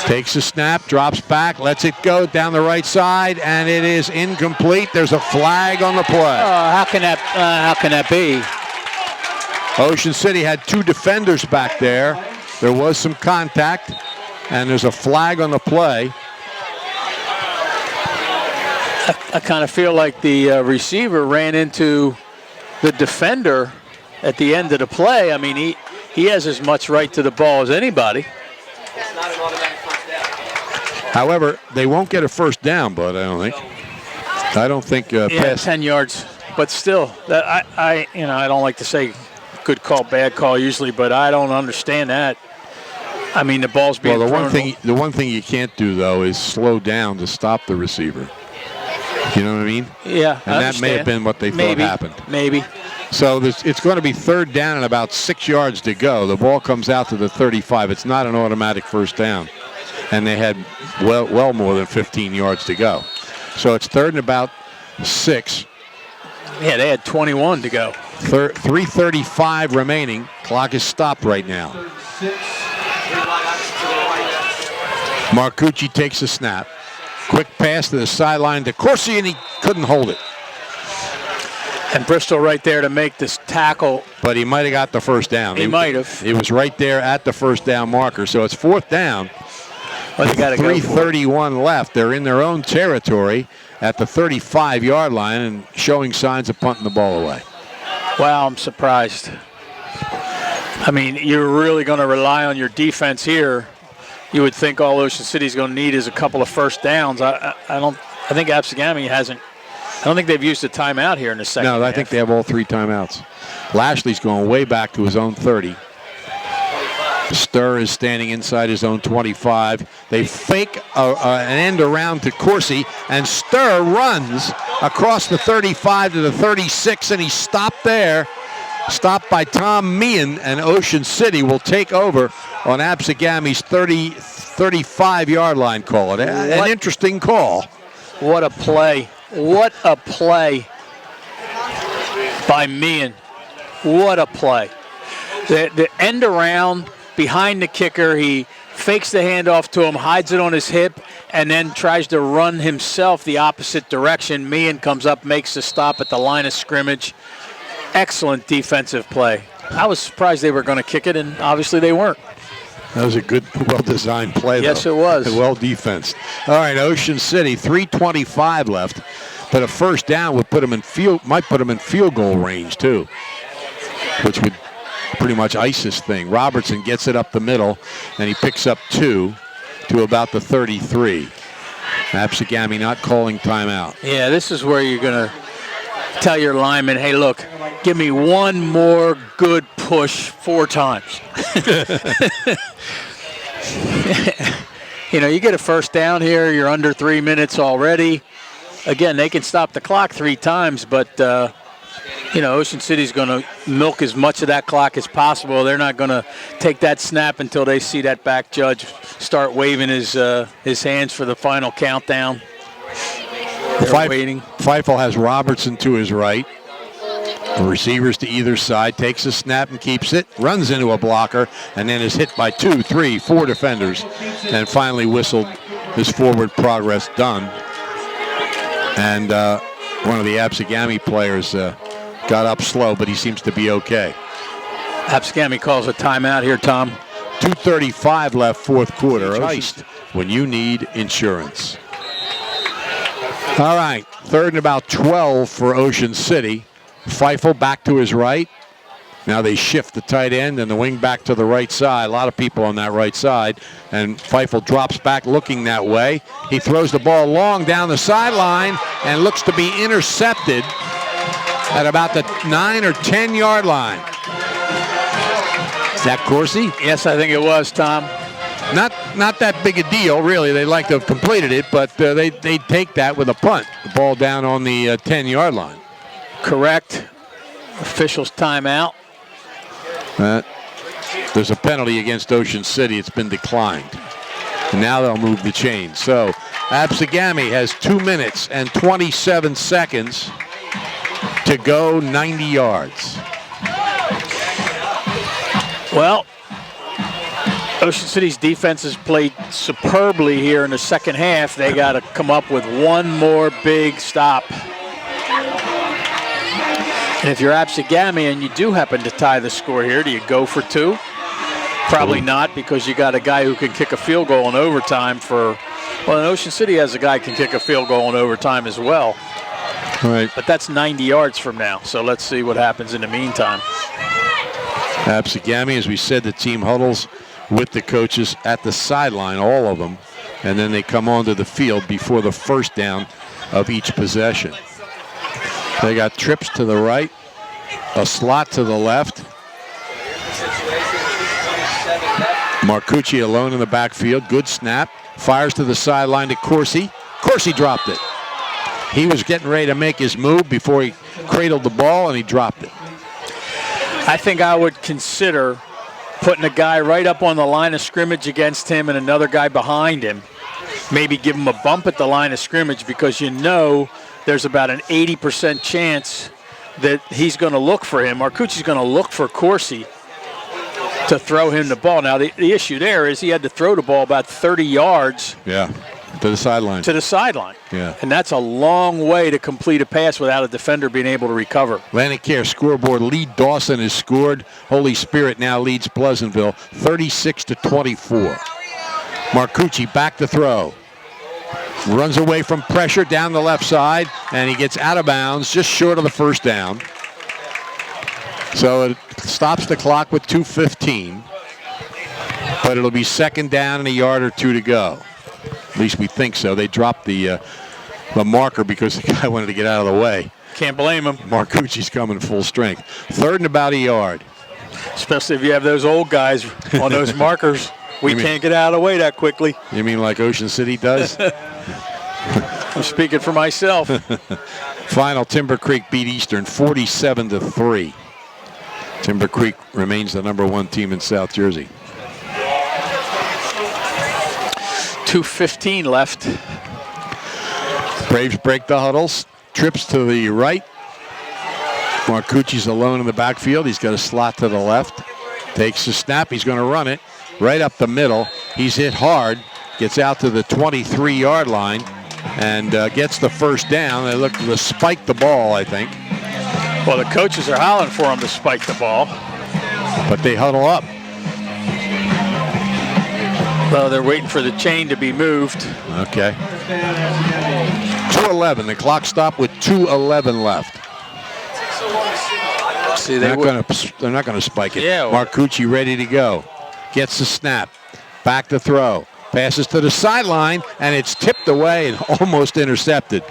Takes a snap, drops back, lets it go down the right side, and it is incomplete. There's a flag on the play. How can that be? Ocean City had 2 defenders back there. There was some contact, and there's a flag on the play. I kind of feel like the receiver ran into the defender at the end of the play. I mean, he has as much right to the ball as anybody. It's not an automatic first down. However, they won't get a first down, but I don't think. I don't think past 10 yards, but still, that I don't like to say good call, bad call usually, but I don't understand that. I mean, the ball's being Well, thrown. the one thing you can't do though is slow down to stop the receiver. You know what I mean? Yeah, and that may have been what they thought happened. Maybe. So it's going to be 3rd down and about 6 yards to go. The ball comes out to the 35. It's not an automatic first down, and they had well more than 15 yards to go. So it's 3rd and about 6. Yeah, they had 21 to go. 3:35 remaining. Clock is stopped right now. Marcucci takes a snap. Quick pass to the sideline to Corsi, and he couldn't hold it. And Bristol right there to make this tackle. But he might have got the first down. He might have. He was right there at the first down marker. So it's 4th down. Well, they got to go. 3:31 left. They're in their own territory at the 35-yard line and showing signs of punting the ball away. Wow, I'm surprised. I mean, you're really going to rely on your defense here. You would think all Ocean City's going to need is a couple of first downs. I think Absegami hasn't. I don't think they've used a timeout here in the second half. No, I think they have all 3 timeouts. Lashley's going way back to his own 30. Sturr is standing inside his own 25. They fake an end around to Coursey, and Sturr runs across the 35 to the 36, and he's stopped there. Stopped by Tom Meehan, and Ocean City will take over on Absegami's 35-yard line call. An interesting call. What a play. What a play by Meehan. What a play. The end around behind the kicker, he fakes the handoff to him, hides it on his hip, and then tries to run himself the opposite direction. Meehan comes up, makes the stop at the line of scrimmage. Excellent defensive play. I was surprised they were going to kick it, and obviously they weren't. That was a good, well-designed play, Yes, though. it was. And well-defensed. All right, Ocean City, 3:25 left, but a first down would might put them in field goal range, too, which would pretty much ice this thing. Robertson gets it up the middle, and he picks up 2 to about the 33. Absegami not calling timeout. Yeah, this is where you're going to tell your lineman, hey, look, give me one more good push 4 times. You know, you get a first down here, you're under 3 minutes already. Again, they can stop the clock 3 times, but, you know, Ocean City's going to milk as much of that clock as possible. They're not going to take that snap until they see that back judge start waving his hands for the final countdown. They're waiting. Feifel has Robertson to his right. The receivers to either side, takes a snap and keeps it, runs into a blocker, and then is hit by 2, 3, 4 defenders, and finally whistled his forward progress done. And one of the Absegami players got up slow, but he seems to be okay. Absegami calls a timeout here, Tom. 2:35 left, 4th quarter. Iced when you need insurance. All right, 3rd and about 12 for Ocean City. Feifel back to his right. Now they shift the tight end and the wing back to the right side. A lot of people on that right side. And Feifel drops back looking that way. He throws the ball long down the sideline and looks to be intercepted at about the 9 or 10-yard line. Is that Coursey? Yes, I think it was, Tom. Not that big a deal, really. They'd like to have completed it, but they take that with a punt. The ball down on the 10-yard line. Correct. Officials timeout. There's a penalty against Ocean City. It's been declined. And now they'll move the chains. So Absegami has 2 minutes and 27 seconds to go 90 yards. Well, Ocean City's defense has played superbly here in the second half. They got to come up with one more big stop. And if you're Absegami and you do happen to tie the score here, do you go for 2? Probably not, because you got a guy who can kick a field goal in overtime well, and Ocean City has a guy who can kick a field goal in overtime as well. Right. But that's 90 yards from now, so let's see what happens in the meantime. Absegami, as we said, the team huddles with the coaches at the sideline, all of them, and then they come onto the field before the first down of each possession. They got trips to the right, a slot to the left. Marcucci alone in the backfield. Good snap. Fires to the sideline to Coursey. Coursey dropped it. He was getting ready to make his move before he cradled the ball, and he dropped it. I think I would consider putting a guy right up on the line of scrimmage against him and another guy behind him. Maybe give him a bump at the line of scrimmage, because you know there's about an 80% chance that he's going to look for him. Marcucci's going to look for Coursey to throw him the ball. Now, the issue there is he had to throw the ball about 30 yards To the sideline. To the sideline. Yeah. And that's a long way to complete a pass without a defender being able to recover. Atlantic Care scoreboard. Lee Dawson has scored. Holy Spirit now leads Pleasantville 36-24. Marcucci back to throw. Runs away from pressure down the left side, and he gets out of bounds just short of the first down. So it stops the clock with 2:15. But it'll be second down and a yard or two to go. At least we think so. They dropped the marker because the guy wanted to get out of the way. Can't blame him. Marcucci's coming full strength. Third and about a yard. Especially if you have those old guys on those markers. We can't get out of the way that quickly. You mean like Ocean City does? I'm speaking for myself. Final, Timber Creek beat Eastern 47-3. Timber Creek remains the #1 team in South Jersey. 2:15 left. Braves break the huddles. Trips to the right. Marcucci's alone in the backfield. He's got a slot to the left. Takes the snap. He's going to run it right up the middle. He's hit hard. Gets out to the 23-yard line and gets the first down. They look to spike the ball, I think. Well, the coaches are howling for him to spike the ball. But they huddle up. Well, they're waiting for the chain to be moved. Okay. 2:11. The clock stopped with 2:11 left. See, They're not going to spike it. Yeah. Marcucci ready to go. Gets the snap. Back to throw. Passes to the sideline, and it's tipped away and almost intercepted.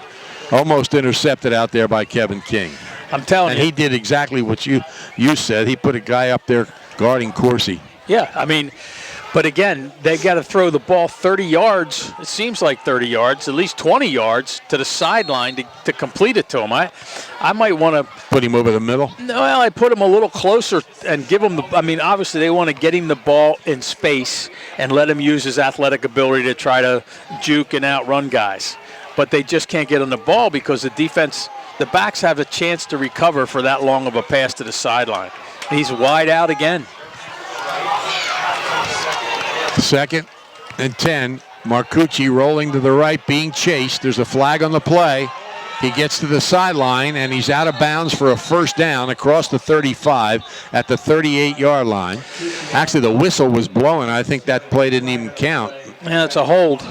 Almost intercepted out there by Kevin King. I'm telling and you. he did exactly what you said. He put a guy up there guarding Corsi. Yeah, I mean, but again, they got to throw the ball 30 yards. It seems like 30 yards, at least 20 yards to the sideline to complete it to him. I might want to put him over the middle. No, well, I put him a little closer and give him the. I mean, obviously they want to get him the ball in space and let him use his athletic ability to try to juke and outrun guys. But they just can't get on the ball because the defense, the backs have a chance to recover for that long of a pass to the sideline. He's wide out again. 2nd and 10. Marcucci rolling to the right, being chased. There's a flag on the play. He gets to the sideline, and he's out of bounds for a first down across the 35 at the 38-yard line. Actually, the whistle was blowing. I think that play didn't even count. Yeah, it's a hold.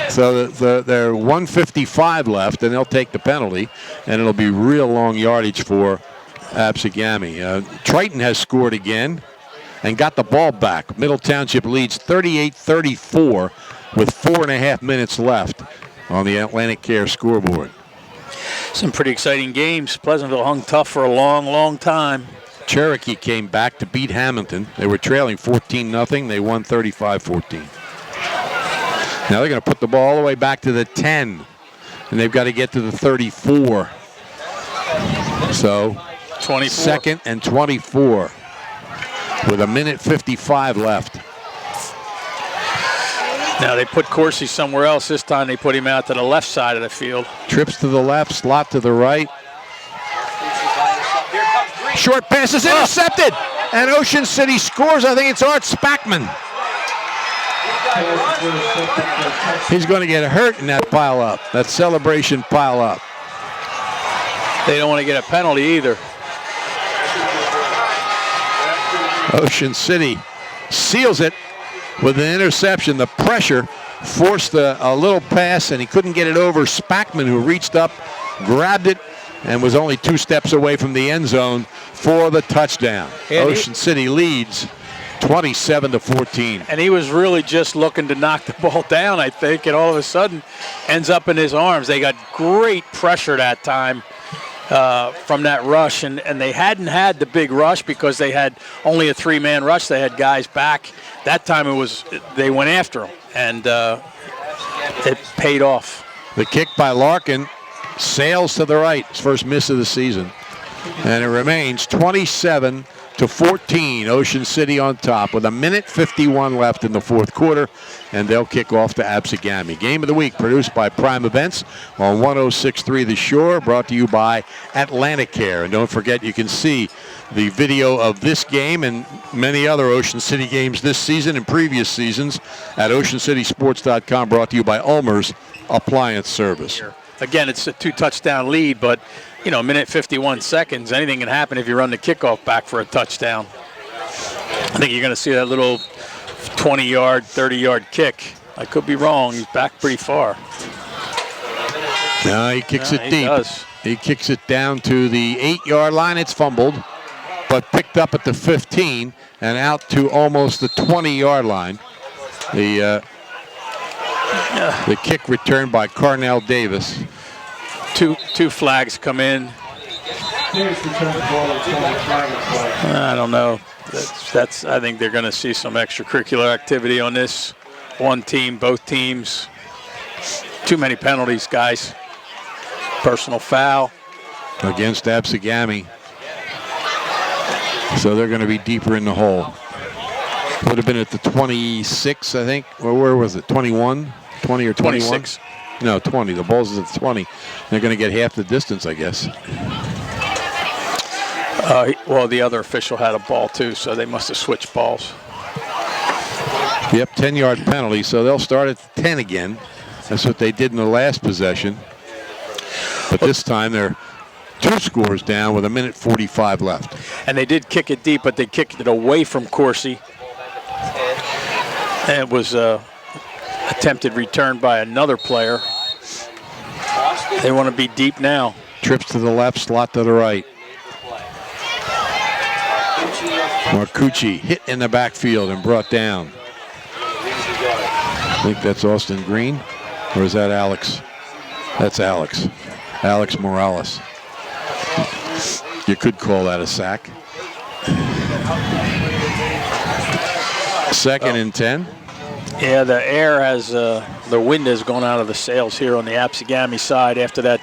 So they're 1:55 left, and they'll take the penalty, and it'll be real long yardage for Absegami. Triton has scored again and got the ball back. Middle Township leads 38-34 with 4.5 minutes left on the Atlantic Care scoreboard. Some pretty exciting games. Pleasantville hung tough for a long, long time. Cherokee came back to beat Hamilton. They were trailing 14-0. They won 35-14. Now they're going to put the ball all the way back to the 10, and they've got to get to the 34. So 24. 2nd and 24 with 1:55 left. Now they put Corsi somewhere else. This time they put him out to the left side of the field. Trips to the left, slot to the right. Short pass is intercepted, and Ocean City scores. I think it's Art Spackman. He's going to get hurt in that pile up, that celebration pile up. They don't want to get a penalty either. Ocean City seals it with an interception. The pressure forced a little pass, and he couldn't get it over. Spackman, who reached up, grabbed it, and was only 2 steps away from the end zone for the touchdown. Ocean City leads 27-14. And he was really just looking to knock the ball down, I think, and all of a sudden ends up in his arms. They got great pressure that time from that rush, and they hadn't had the big rush because they had only a 3-man rush. They had guys back. That time they went after him, and it paid off. The kick by Larkin sails to the right. His first miss of the season. And it remains 27-14. Ocean City on top with 1:51 left in the fourth quarter. And they'll kick off to Absegami. Game of the week produced by Prime Events on 106.3 The Shore. Brought to you by Atlantic Care. And don't forget, you can see the video of this game and many other Ocean City games this season and previous seasons at OceanCitySports.com, brought to you by Ulmer's Appliance Service. Again, it's a 2-touchdown lead, but, you know, a minute 51 seconds, anything can happen if you run the kickoff back for a touchdown. I think you're going to see that little 20-yard, 30-yard kick. I could be wrong. He's back pretty far. No, he kicks it deep. Does. He kicks it down to the 8-yard line. It's fumbled, but picked up at the 15 and out to almost the 20-yard line. The kick returned by Carnell Davis. Two flags come in. I don't know. That's. I think they're going to see some extracurricular activity on this. One team, both teams. Too many penalties, guys. Personal foul against Absegami. So they're going to be deeper in the hole. Would have been at the 26, I think. Or where was it? 21? 20 or 21? 26. No, 20. The ball's at 20. They're going to get half the distance, I guess. Well, the other official had a ball too, so they must have switched balls. Yep, 10-yard penalty, so they'll start at 10 again. That's what they did in the last possession. But this time they're 2 scores down with a minute 45 left. And they did kick it deep, but they kicked it away from Corsi. And it was attempted return by another player. They want to be deep now. Trips to the left, slot to the right. Marcucci hit in the backfield and brought down. I think that's Austin Green, or is that Alex? That's Alex. Alex Morales. You could call that a sack. 2nd and 10. Yeah, the air has, the wind has gone out of the sails here on the Absegami side after that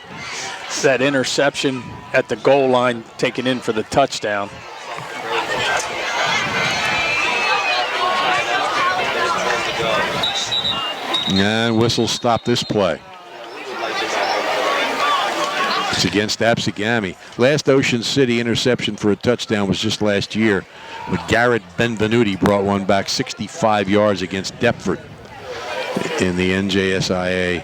interception at the goal line taken in for the touchdown. And whistle stop this play. It's against Absegami. Last Ocean City interception for a touchdown was just last year, when Garrett Benvenuti brought one back 65 yards against Deptford in the NJSIA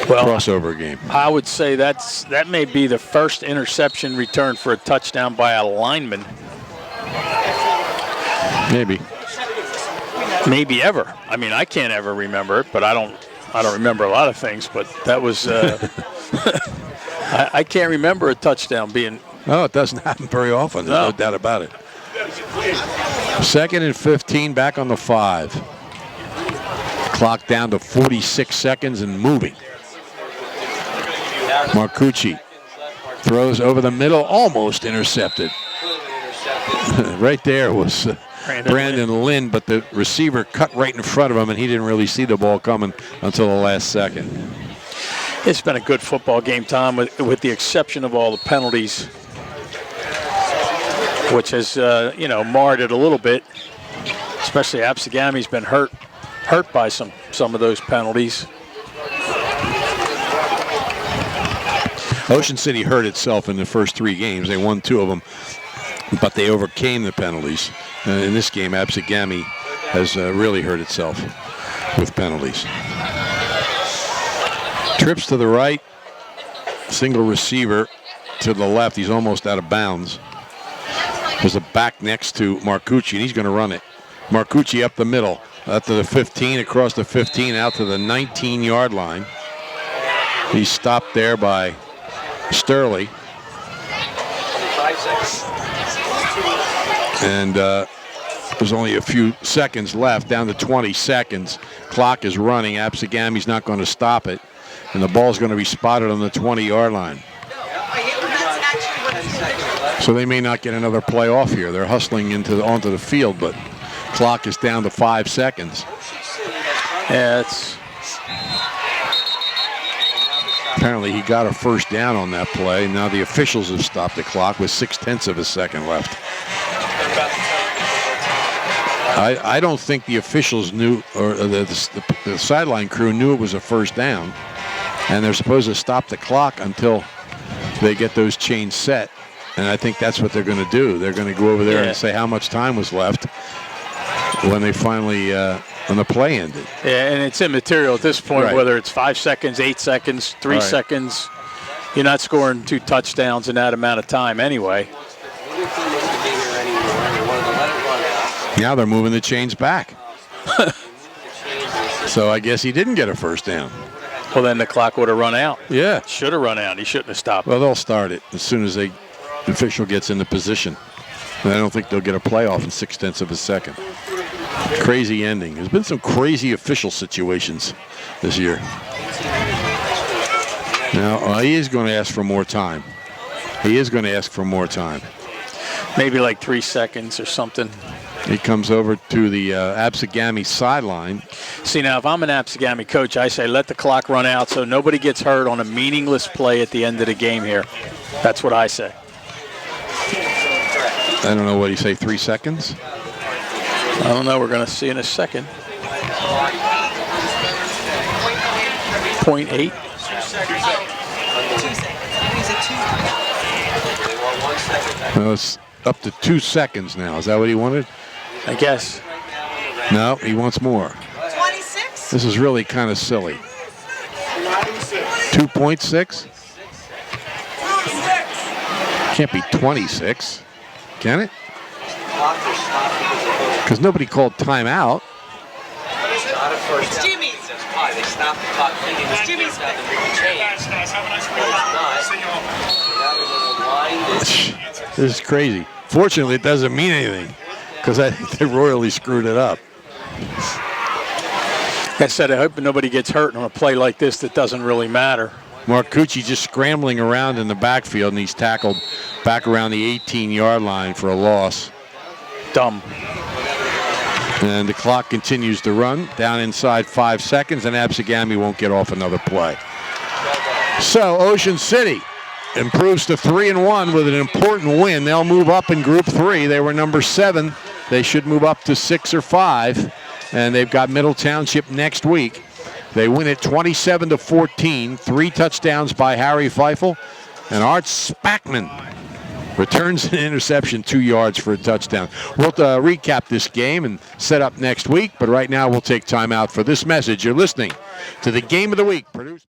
crossover game. I would say that may be the first interception return for a touchdown by a lineman. Maybe ever. I mean, I can't ever remember it, but I don't remember a lot of things. But that was I can't remember a touchdown being. Oh, it doesn't happen very often. There's no doubt about it. 2nd and 15, back on the 5. Clock down to 46 seconds and moving. Marcucci throws over the middle, almost intercepted. Right there was Brandon Lynn, but the receiver cut right in front of him, and he didn't really see the ball coming until the last second. It's been a good football game, Tom, with the exception of all the penalties, which has marred it a little bit. Especially Absegami's been hurt by some of those penalties. Ocean City hurt itself in the first 3 games. They won 2 of them, but they overcame the penalties. In this game, Absegami has really hurt itself with penalties. Trips to the right, single receiver to the left. He's almost out of bounds. There's a back next to Marcucci, and he's going to run it. Marcucci up the middle, out to the 15, across the 15, out to the 19-yard line. He's stopped there by Sterling. And there's only a few seconds left, down to 20 seconds. Clock is running. Absegami's not going to stop it. And the ball's going to be spotted on the 20-yard line. So they may not get another play off here. They're hustling onto the field, but clock is down to 5 seconds. Yeah, it's... Apparently he got a first down on that play. Now the officials have stopped the clock with 0.6 of a second left. I don't think the officials knew, or the sideline crew knew it was a first down, and they're supposed to stop the clock until they get those chains set. And I think that's what they're going to do. They're going to go over there and say how much time was left when they finally, when the play ended. Yeah, and it's immaterial at this point, Right. whether it's 5 seconds, 8 seconds, 3 seconds. You're not scoring 2 touchdowns in that amount of time anyway. Now they're moving the chains back. So I guess he didn't get a first down. Well, then the clock would have run out. Yeah. Should have run out. He shouldn't have stopped. Well, they'll start it as soon as the official gets into position. And I don't think they'll get a playoff in 0.6 of a second. Crazy ending. There's been some crazy official situations this year. Now, he is going to ask for more time. He is going to ask for more time. Maybe like 3 seconds or something. He comes over to the Absegami sideline. See, now, if I'm an Absegami coach, I say let the clock run out so nobody gets hurt on a meaningless play at the end of the game here. That's what I say. I don't know what he say, 3 seconds? I don't know. We're going to see in a second. 0.8. Well, it's up to 2 seconds now. Is that what he wanted? I guess. No, he wants more. 26? This is really kind of silly. 2.6? Can't be 26, can it? Because nobody called timeout. It's Jimmy's. They stopped the clock thinking It's Jimmy's. This is crazy. Fortunately, it doesn't mean anything because I think they royally screwed it up. Like I said, I hope nobody gets hurt on a play like this that doesn't really matter. Marcucci just scrambling around in the backfield, and he's tackled back around the 18-yard line for a loss. Dumb. And the clock continues to run down inside 5 seconds, and Absegami won't get off another play. So Ocean City improves to 3-1 with an important win. They'll move up in Group 3. They were number 7. They should move up to 6 or 5, and they've got Middle Township next week. They win it 27-14. 3 touchdowns by Harry Feifel, and Art Spackman returns an interception 2 yards for a touchdown. We'll recap this game and set up next week, but right now we'll take time out for this message. You're listening to the Game of the Week, produced